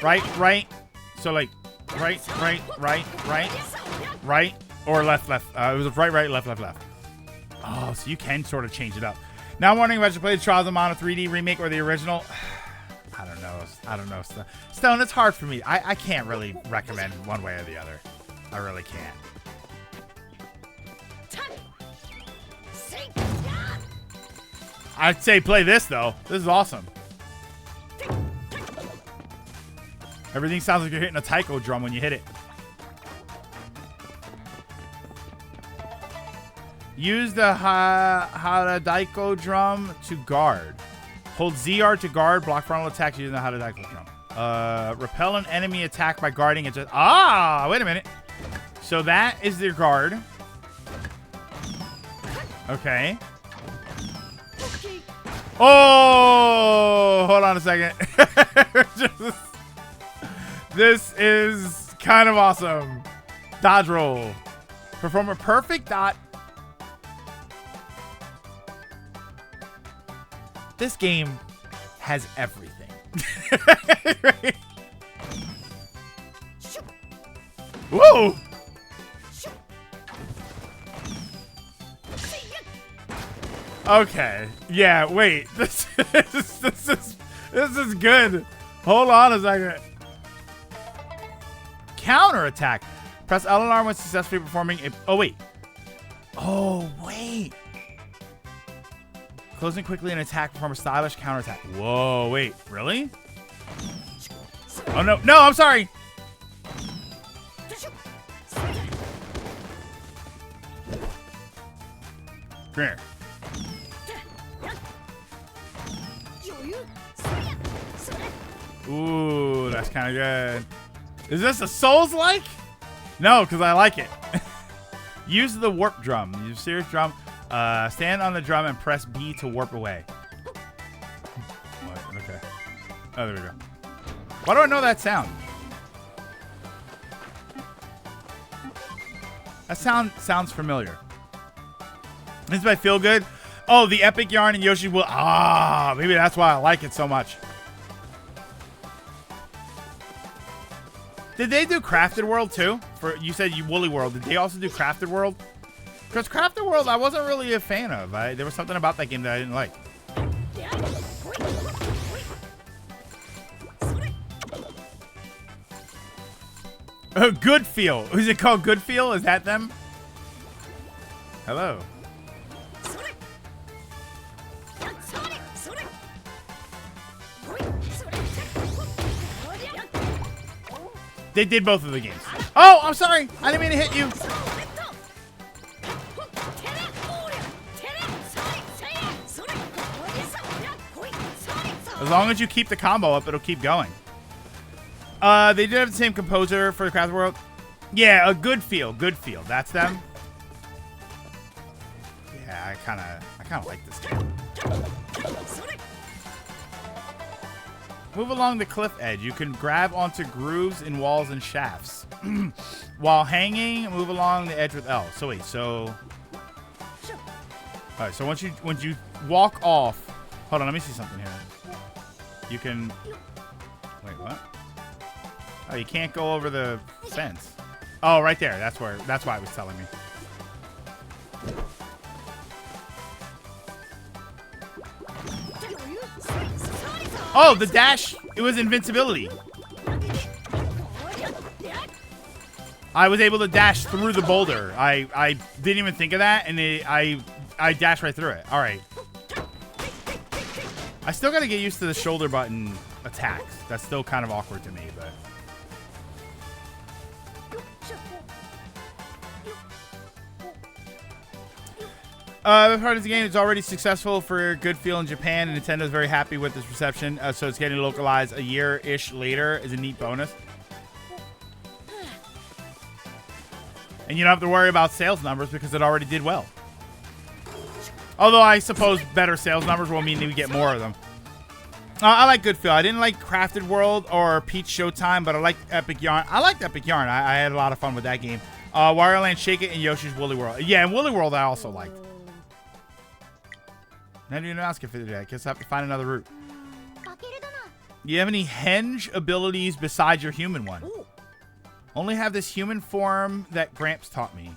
Right. So, like, right. Or left. It was right, left. Oh, so you can sort of change it up. Now I'm wondering if I should play the Trials of Mana 3D remake or the original. I don't know. Stone, it's hard for me. I can't really recommend one way or the other. I really can't. I'd say play this, though. This is awesome. Everything sounds like you're hitting a taiko drum when you hit it. Use the Haradaiko drum to guard. Hold ZR to guard. Block frontal attacks using the Haradaiko drum. Repel an enemy attack by guarding it. Wait a minute. So that is their guard. Okay. Oh, hold on a second. This is kind of awesome. Dodge roll. Perform a perfect dot. This game has everything. Whoa! Okay. Yeah, wait. This is good. Hold on a second. Counter attack. Press L and R when successfully performing a... Oh, wait. Oh, wait. Closing quickly and attack, perform a stylish counter attack. Whoa, wait. Really? Oh, no. No, I'm sorry. Come here. Ooh, that's kind of good. Is this a Souls-like? No, because I like it. Use the warp drum. Use serious drum. Stand on the drum and press B to warp away. What? Okay. Oh, there we go. Why do I know that sound? That sounds familiar. This might feel good. Oh, the epic yarn and Yoshi will. Ah, maybe that's why I like it so much. Did they do Crafted World too? For you said Woolly World. Did they also do Crafted World? Because Crafted World, I wasn't really a fan of. There was something about that game that I didn't like. Good Feel. Is it called Good Feel? Is that them? Hello. They did both of the games. Oh, I'm sorry. I didn't mean to hit you. As long as you keep the combo up, it'll keep going. They did have the same composer for the Crafted World. Yeah, a Good Feel. Good Feel. That's them. Yeah, I kind of like this game. Move along the cliff edge. You can grab onto grooves in walls and shafts. While hanging, move along the edge with L. So wait, so... Alright, so once you walk off... Hold on, let me see something here. You can... Wait, what? Oh, you can't go over the fence. Oh, right there. That's why it was telling me. Oh, the dash. It was invincibility. I was able to dash through the boulder. I didn't even think of that, and I dashed right through it. All right. I still got to get used to the shoulder button attacks. That's still kind of awkward to me, but... The part of the game is already successful for Good Feel in Japan, and Nintendo's very happy with this reception. So it's getting localized a year-ish later is a neat bonus. And you don't have to worry about sales numbers because it already did well. Although I suppose better sales numbers will mean that we get more of them. I like Good Feel. I didn't like Crafted World or Peach Showtime, but I liked Epic Yarn. I liked Epic Yarn. I had a lot of fun with that game. Wario Land Shake It and Yoshi's Woolly World. Yeah, and Woolly World I also liked. Now you didn't ask if it did. I guess I have to find another route. Do you have any henge abilities besides your human one? Only have this human form that Gramps taught me.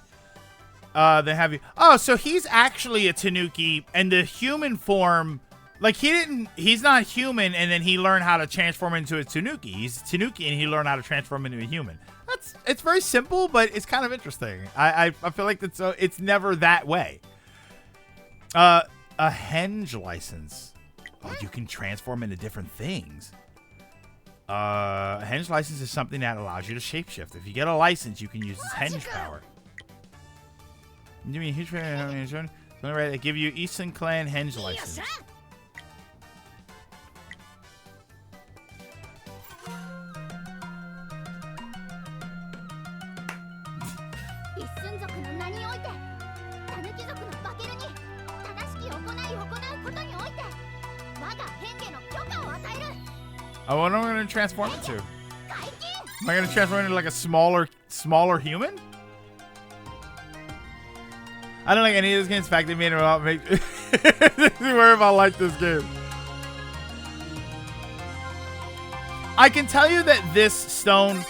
They have you. Oh, so he's actually a Tanuki, and the human form, like he's not human, and then he learned how to transform into a Tanuki. He's Tanuki, and he learned how to transform into a human. It's very simple, but it's kind of interesting. I feel like it's never that way. A henge license. Oh, you can transform into different things. A henge license is something that allows you to shapeshift. If you get a license, you can use this henge power. You mean huge they give you Eastern Clan henge license. Oh, what am I going to transform it to? Am I going to transform it into like a smaller human? I don't like any of these games. In fact, they made it up. This is where if I like this game. I can tell you that this Stone,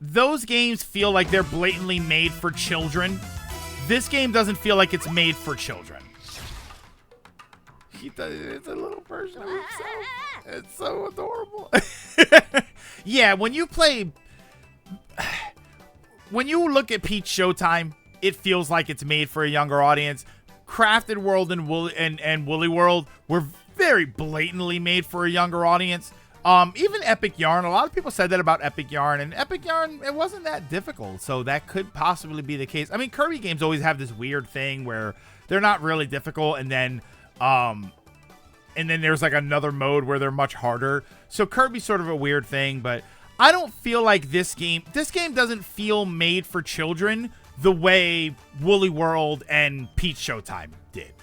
those games feel like they're blatantly made for children. This game doesn't feel like it's made for children. It's a little version of himself. It's so adorable. Yeah, when you look at Peach Showtime, it feels like it's made for a younger audience. Crafted World and Woolly World were very blatantly made for a younger audience. Even Epic Yarn, a lot of people said that about Epic Yarn, and Epic Yarn, it wasn't that difficult, so that could possibly be the case. I mean, Kirby games always have this weird thing where they're not really difficult, and then there's like another mode where they're much harder. So Kirby's sort of a weird thing, but I don't feel like this game doesn't feel made for children the way Woolly World and Peach Showtime did.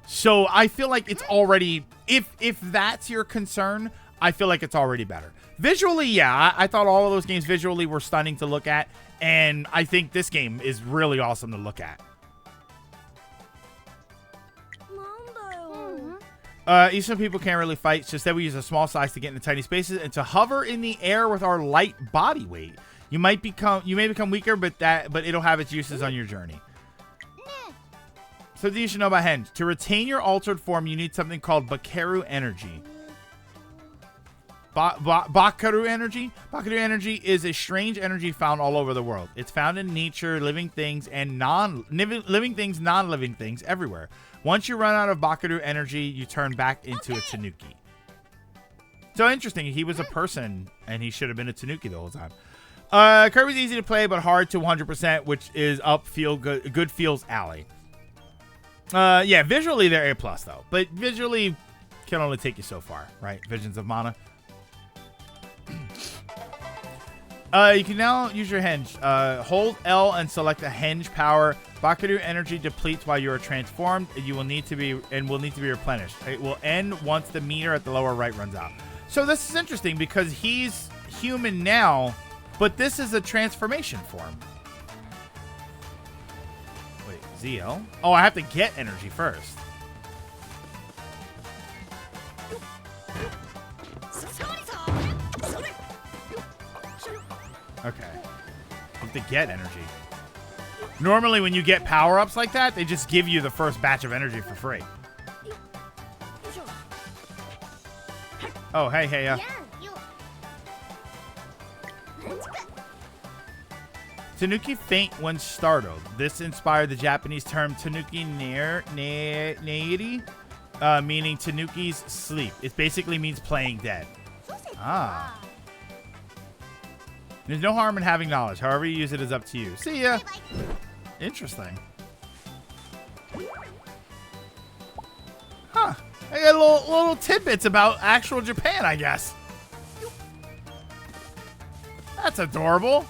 So I feel like it's already, if that's your concern, I feel like it's already better. Visually, yeah, I thought all of those games visually were stunning to look at, and I think this game is really awesome to look at. Eastern people can't really fight, so instead we use a small size to get into tiny spaces and to hover in the air with our light body weight. You may become weaker, but it'll have its uses on your journey. So you should know about Henge. To retain your altered form, you need something called Bakeru energy. Bakeru energy? Bakeru energy is a strange energy found all over the world. It's found in nature, living things, and non-living things everywhere. Once you run out of Bakeru energy, you turn back into a Tanuki. So interesting. He was a person, and he should have been a Tanuki the whole time. Kirby's easy to play, but hard to 100%, which is up good feels alley. Yeah, visually they're A+, though. But visually can only take you so far, right? Visions of Mana. You can now use your Henge. Hold L and select a Henge power. Bakeru energy depletes while you are transformed. Will need to be replenished. It will end once the meter at the lower right runs out. So this is interesting because he's human now, but this is a transformation form. Wait, ZL? Oh, I have to get energy first. Okay. I have to get energy. Normally when you get power-ups like that, they just give you the first batch of energy for free. Oh, hey, yeah. Tanuki faint when startled. This inspired the Japanese term Tanuki Neiri, meaning Tanuki's sleep. It basically means playing dead. Ah. There's no harm in having knowledge. However you use it is up to you. See ya. Interesting. Huh. I got little tidbits about actual Japan, I guess. That's adorable.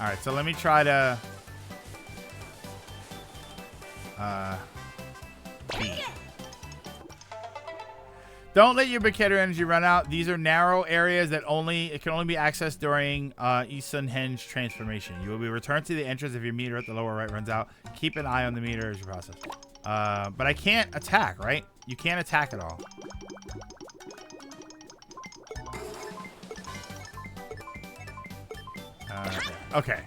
All right, so let me try to B. Don't let your Bakeru energy run out. These are narrow areas that can only be accessed during Isun Henge transformation. You will be returned to the entrance if your meter at the lower right runs out. Keep an eye on the meter as you process. But I can't attack, right? You can't attack at all. Okay.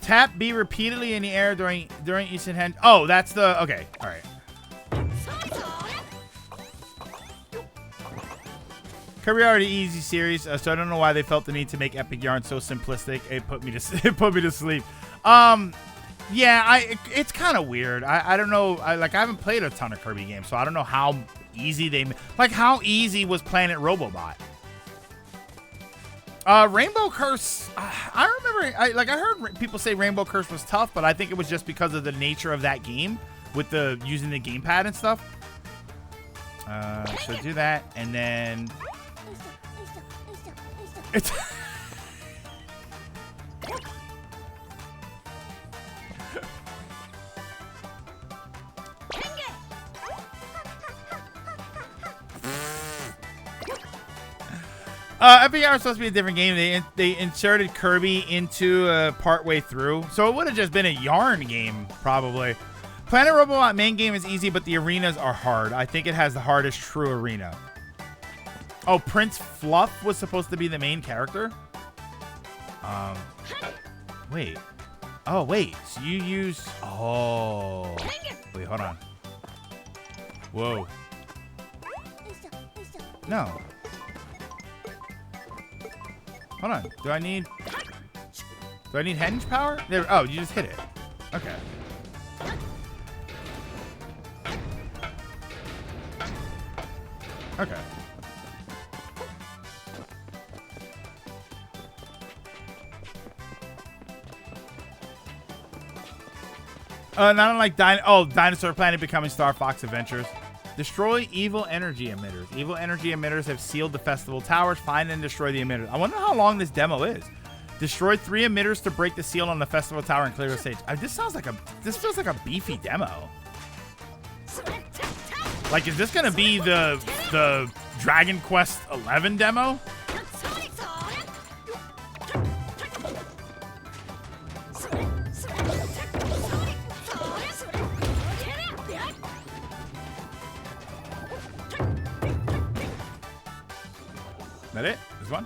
Tap B repeatedly in the air during Isun Henge. Oh, that's the okay. All right. Kirby already easy series, so I don't know why they felt the need to make Epic Yarn so simplistic. It put me to sleep. Yeah, it's kind of weird. I don't know. I haven't played a ton of Kirby games, so I don't know how easy how easy was Planet Robobot. Rainbow Curse. I remember. I heard people say Rainbow Curse was tough, but I think it was just because of the nature of that game with the using the gamepad and stuff. So do that, and then it's. Epic Yarn was supposed to be a different game. They inserted Kirby into part way through, so it would have just been a Yarn game probably. Planet Robobot main game is easy, but the arenas are hard. I think it has the hardest true arena. Oh, Prince Fluff was supposed to be the main character? Wait. Oh, wait. So you use... Oh. Wait, hold on. Whoa. No. Hold on. Do I need hinge power? There. Oh, you just hit it. Okay. Okay. Not unlike Dinosaur Planet becoming Star Fox Adventures. Destroy evil energy emitters. Evil energy emitters have sealed the festival towers. Find and destroy the emitters. I wonder how long this demo is. Destroy 3 emitters to break the seal on the festival tower and clear the stage. This feels like a beefy demo. Like, is this gonna be the Dragon Quest 11 demo? That it? This one?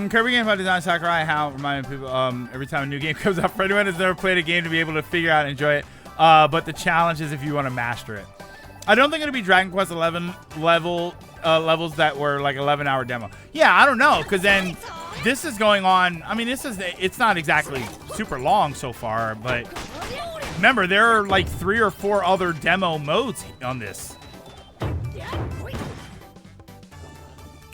Kirby game about design Sakurai how reminding people every time a new game comes out for anyone who's never played a game to be able to figure out and enjoy it. But the challenge is if you want to master it. I don't think it'll be Dragon Quest 11 levels that were like 11-hour demo. Yeah, I don't know, because then this is going on. I mean, it's not exactly super long so far, but remember there are like 3 or 4 other demo modes on this.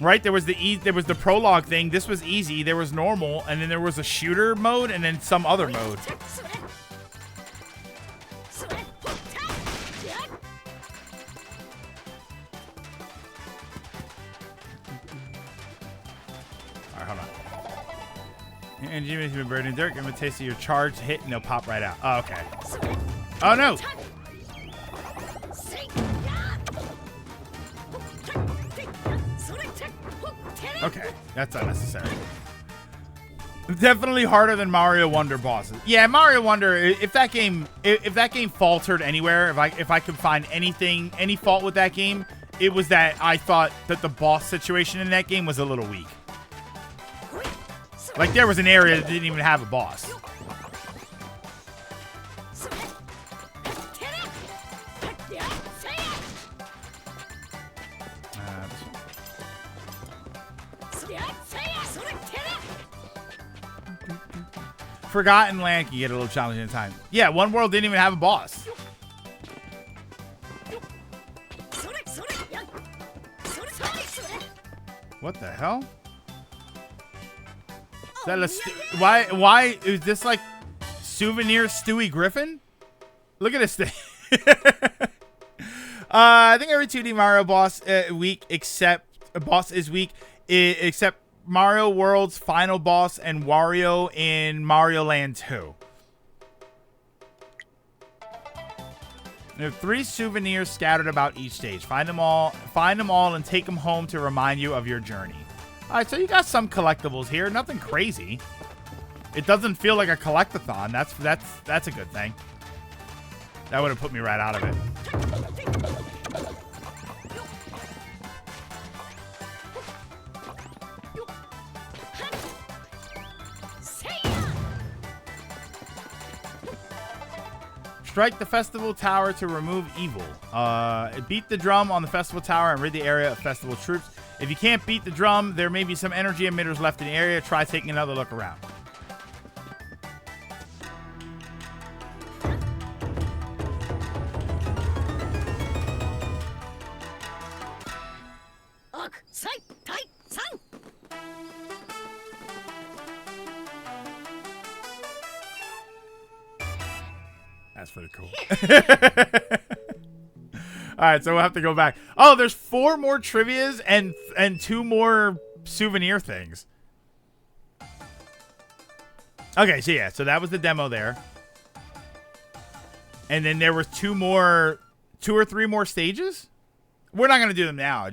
Right, there was the prologue thing. This was easy. There was normal, and then there was a shooter mode, and then some other mode. All right, hold on. And Jimmy's been burning dirt. Give him a taste of your charged hit, and they'll pop right out. Oh, okay. Oh no. Okay, that's unnecessary. Definitely harder than Mario Wonder bosses. Yeah, Mario Wonder. If that game faltered anywhere, if I could find any fault with that game, it was that I thought that the boss situation in that game was a little weak. Like there was an area that didn't even have a boss. Forgotten Land can get a little challenging at time. Yeah, One World didn't even have a boss. What the hell? Is that a why is this like Souvenir Stewie Griffin? Look at this thing. I think every 2D Mario boss week except Mario World's final boss and Wario in Mario Land 2. There are 3 souvenirs scattered about each stage. Find them all and take them home to remind you of your journey. All right, so you got some collectibles here. Nothing crazy. It doesn't feel like a collectathon. That's a good thing. That would have put me right out of it. Strike the festival tower to remove evil. Beat the drum on the festival tower and rid the area of festival troops. If you can't beat the drum, there may be some energy emitters left in the area. Try taking another look around. That's pretty cool. All right, so we'll have to go back. Oh, there's 4 more trivias and 2 more souvenir things. Okay, so yeah, so that was the demo there. And then there was 2 or 3 more stages. We're not gonna do them now.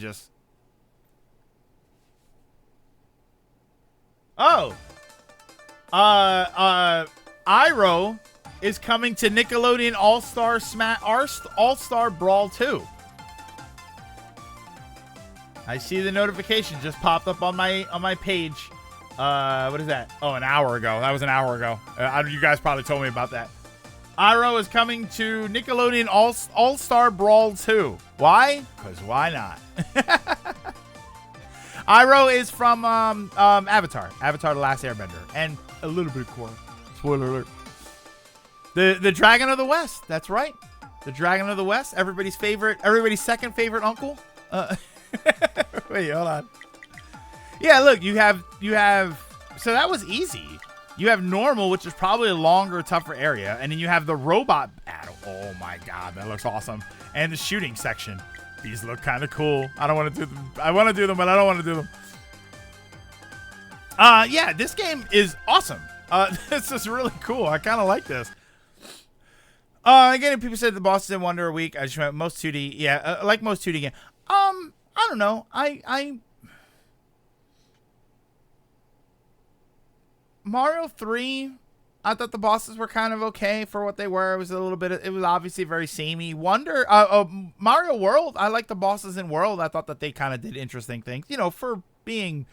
Iroh is coming to Nickelodeon All-Star Brawl 2. I see the notification just popped up on my page. What is that? Oh, an hour ago. That was an hour ago. You guys probably told me about that. Iroh is coming to Nickelodeon All-Star Brawl 2. Why? Because why not? Iroh is from Avatar. Avatar The Last Airbender. And a little bit of Korra. Spoiler alert. The Dragon of the West. That's right. The Dragon of the West. Everybody's second favorite uncle. Wait, hold on. Yeah, look, you have. So that was easy. You have normal, which is probably a longer, tougher area, and then you have the robot battle. Oh my god, that looks awesome. And the shooting section. These look kind of cool. I don't want to do them. I want to do them, but I don't want to do them. Yeah, this game is awesome. This is really cool. I kind of like this. Again, people said the bosses in Wonder are weak. I just went most 2D. Yeah, like most 2D games. I don't know. Mario 3, I thought the bosses were kind of okay for what they were. It was it was obviously very samey. Mario World, I like the bosses in World. I thought that they kind of did interesting things, for being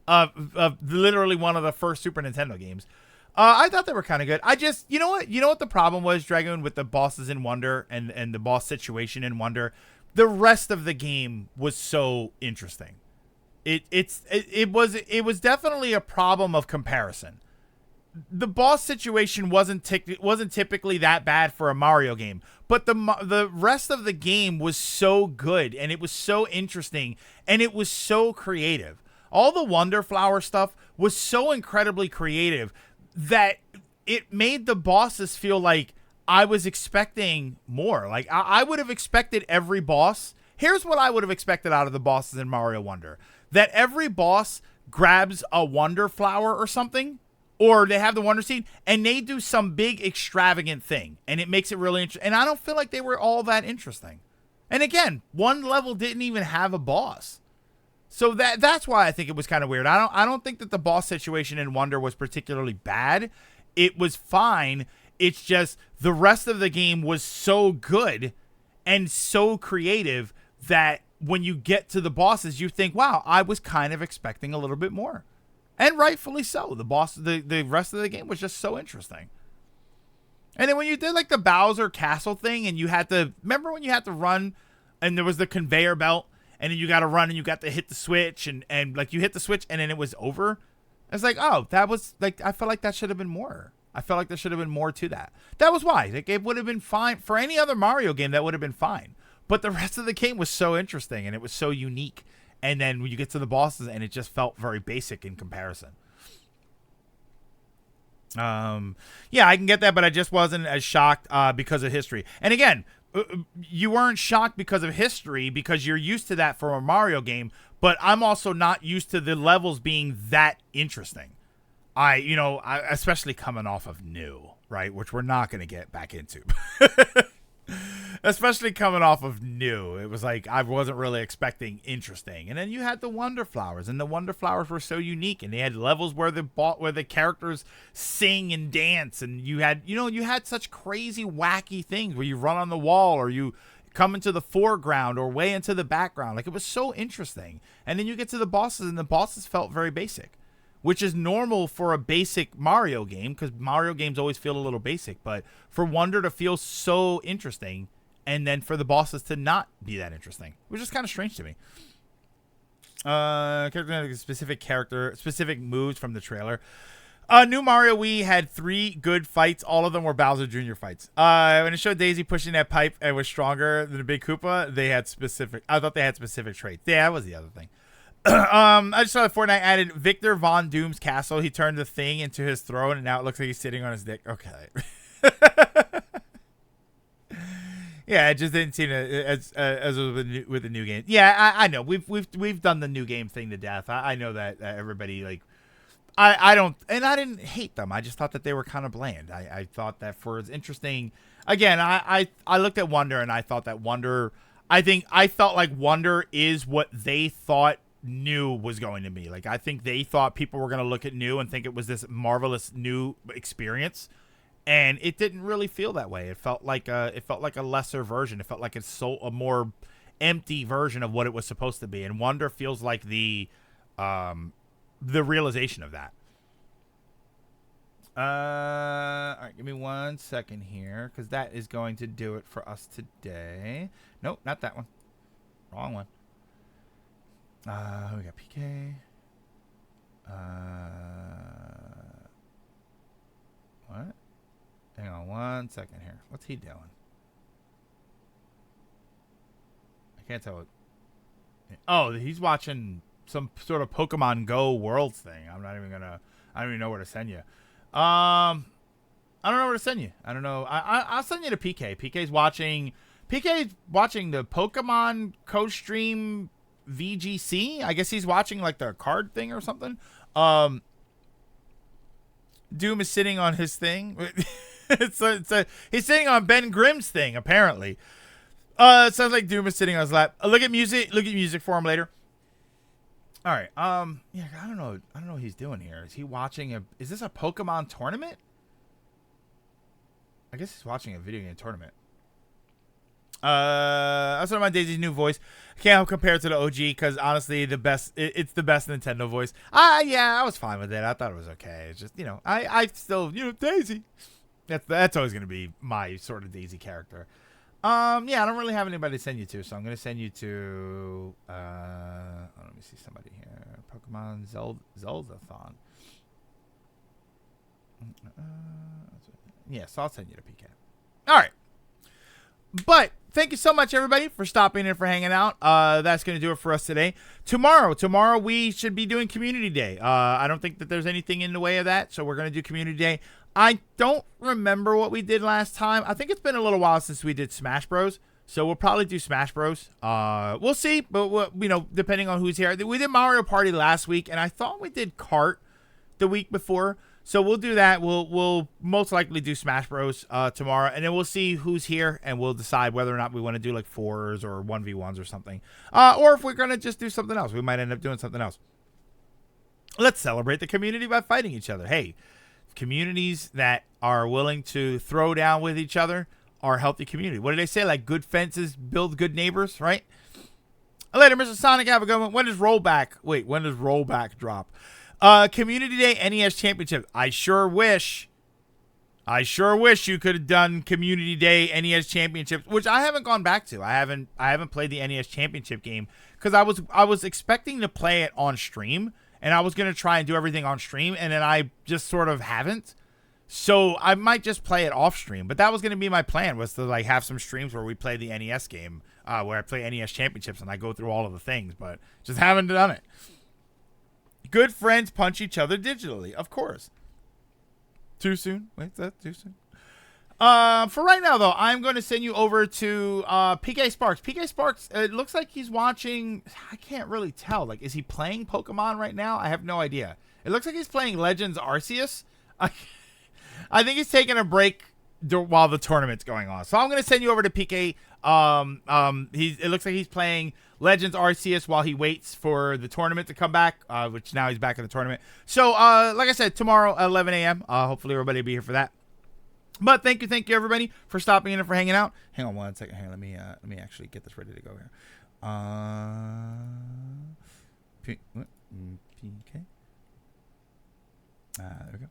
literally one of the first Super Nintendo games. I thought they were kind of good. I just, you know what the problem was, Dragon, with the bosses in Wonder and the boss situation in Wonder? The rest of the game was so interesting. It was definitely a problem of comparison. The boss situation wasn't typically that bad for a Mario game, but the rest of the game was so good, and it was so interesting, and it was so creative. All the Wonder Flower stuff was so incredibly creative that it made the bosses feel like I was expecting more. Like I would have expected every boss. Here's what I would have expected out of the bosses in Mario Wonder. That every boss grabs a Wonder Flower or something, or they have the Wonder Seed, and they do some big extravagant thing, and it makes it really interesting. And I don't feel like they were all that interesting. And again, one level didn't even have a boss. So that's why I think it was kind of weird. I don't think that the boss situation in Wonder was particularly bad. It was fine. It's just the rest of the game was so good and so creative that when you get to the bosses, you think, wow, I was kind of expecting a little bit more. And rightfully so. The rest of the game was just so interesting. And then when you did like the Bowser Castle thing, and remember when you had to run and there was the conveyor belt, and then you got to run and you got to hit the switch, and like you hit the switch and then it was over? It's like, oh, that was like, I felt like that should have been more. I felt like there should have been more to that. That was why. Like, it would have been fine. For any other Mario game, that would have been fine. But the rest of the game was so interesting, and it was so unique. And then when you get to the bosses, and it just felt very basic in comparison. Yeah, I can get that, but I just wasn't as shocked because of history. And again, you weren't shocked because of history because you're used to that for a Mario game, but I'm also not used to the levels being that interesting. I especially coming off of New, right, which we're not going to get back into. Especially coming off of New, it was like I wasn't really expecting interesting. And then you had the Wonder Flowers, and the Wonder Flowers were so unique, and they had levels where the characters sing and dance, and you had such crazy wacky things where you run on the wall or you come into the foreground or way into the background. Like, it was so interesting. And then you get to the bosses, and the bosses felt very basic, which is normal for a basic Mario game, because Mario games always feel a little basic. But for Wonder to feel so interesting, and then for the bosses to not be that interesting, which is kind of strange to me. Specific moves from the trailer. New Mario Wii had 3 good fights. All of them were Bowser Jr. fights. When it showed Daisy pushing that pipe and was stronger than the Big Koopa, I thought they had specific traits. Yeah, that was the other thing. I just saw that Fortnite added Victor Von Doom's castle. He turned the thing into his throne, and now it looks like he's sitting on his dick. Okay. Yeah, it just didn't seem as with the new game. Yeah, I know we've done the new game thing to death. I know that everybody like. I didn't hate them. I just thought that they were kind of bland. I thought that for as interesting. Again, I looked at Wonder, and I thought that Wonder. I felt like Wonder is what they thought New was going to be. Like, I think they thought people were going to look at New and think it was this marvelous new experience. and it didn't really feel that way. It felt like a lesser version. It felt like it's a more empty version of what it was supposed to be. And Wonder feels like the realization of that. All right, give me 1 second here, because that is going to do it for us today. Nope, not that one. Wrong one. We got PK. What? Hang on 1 second here. What's he doing? I can't tell what. Oh, he's watching some sort of Pokemon Go Worlds thing. I don't even know where to send you. I don't know where to send you. I don't know. I'll send you to PK. PK's watching the Pokemon co-stream VGC. I guess he's watching like the card thing or something. Doom is sitting on his thing. He's sitting on Ben Grimm's thing, apparently. It sounds like Doom is sitting on his lap. Look at music for him later. All right. Yeah, I don't know what he's doing here. Is he watching is this a Pokemon tournament? I guess he's watching a video game tournament. I was talking about Daisy's new voice. I can't help compare it to the OG because honestly, it's the best Nintendo voice. Yeah, I was fine with it. I thought it was okay. It's just, I still, Daisy. That's always going to be my sort of Daisy character. Yeah, I don't really have anybody to send you to, so I'm going to send you to, let me see somebody here. Pokemon Zeldathon. Yeah, so I'll send you to PK. All right. But thank you so much, everybody, for stopping in, for hanging out. That's going to do it for us today. Tomorrow we should be doing Community Day. I don't think that there's anything in the way of that, so we're going to do Community Day. I don't remember what we did last time. I think it's been a little while since we did Smash Bros. So we'll probably do Smash Bros. We'll see, but depending on who's here. We did Mario Party last week, and I thought we did Kart the week before. So we'll do that. We'll most likely do Smash Bros. Tomorrow, and then we'll see who's here, and we'll decide whether or not we want to do like 4s or 1v1s or something. Or if we're going to just do something else. We might end up doing something else. Let's celebrate the community by fighting each other. Hey, communities that are willing to throw down with each other are a healthy community. What do they say? Like, good fences build good neighbors, right? Later, Mr. Sonic, have a good one. When does rollback drop? Community Day NES Championship. I sure wish you could have done Community Day NES Championships, which I haven't gone back to. I haven't played the NES Championship game because I was expecting to play it on stream, and I was going to try and do everything on stream, and then I just sort of haven't. So I might just play it off stream, but that was going to be my plan, was to like have some streams where we play the NES game, where I play NES Championships and I go through all of the things, but just haven't done it. Good friends punch each other digitally, of course. Too soon? Wait, is that too soon? For right now, though, I'm going to send you over to PK Sparks. PK Sparks, it looks like he's watching. I can't really tell. Like, is he playing Pokemon right now? I have no idea. It looks like he's playing Legends Arceus. I think he's taking a break while the tournament's going on. So I'm going to send you over to PK. It looks like he's playing Legends Arceus while he waits for the tournament to come back, which now he's back in the tournament. So, like I said, tomorrow at 11 a.m., hopefully everybody will be here for that. But thank you, everybody, for stopping in and for hanging out. Hang on 1 second here. Let me actually get this ready to go here. PK. There we go.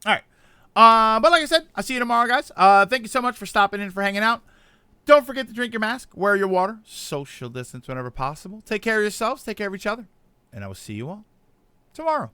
All right. But like I said, I'll see you tomorrow, guys. Thank you so much for stopping in, for hanging out. Don't forget to drink your mask, wear your water, social distance whenever possible. Take care of yourselves, take care of each other, and I will see you all tomorrow.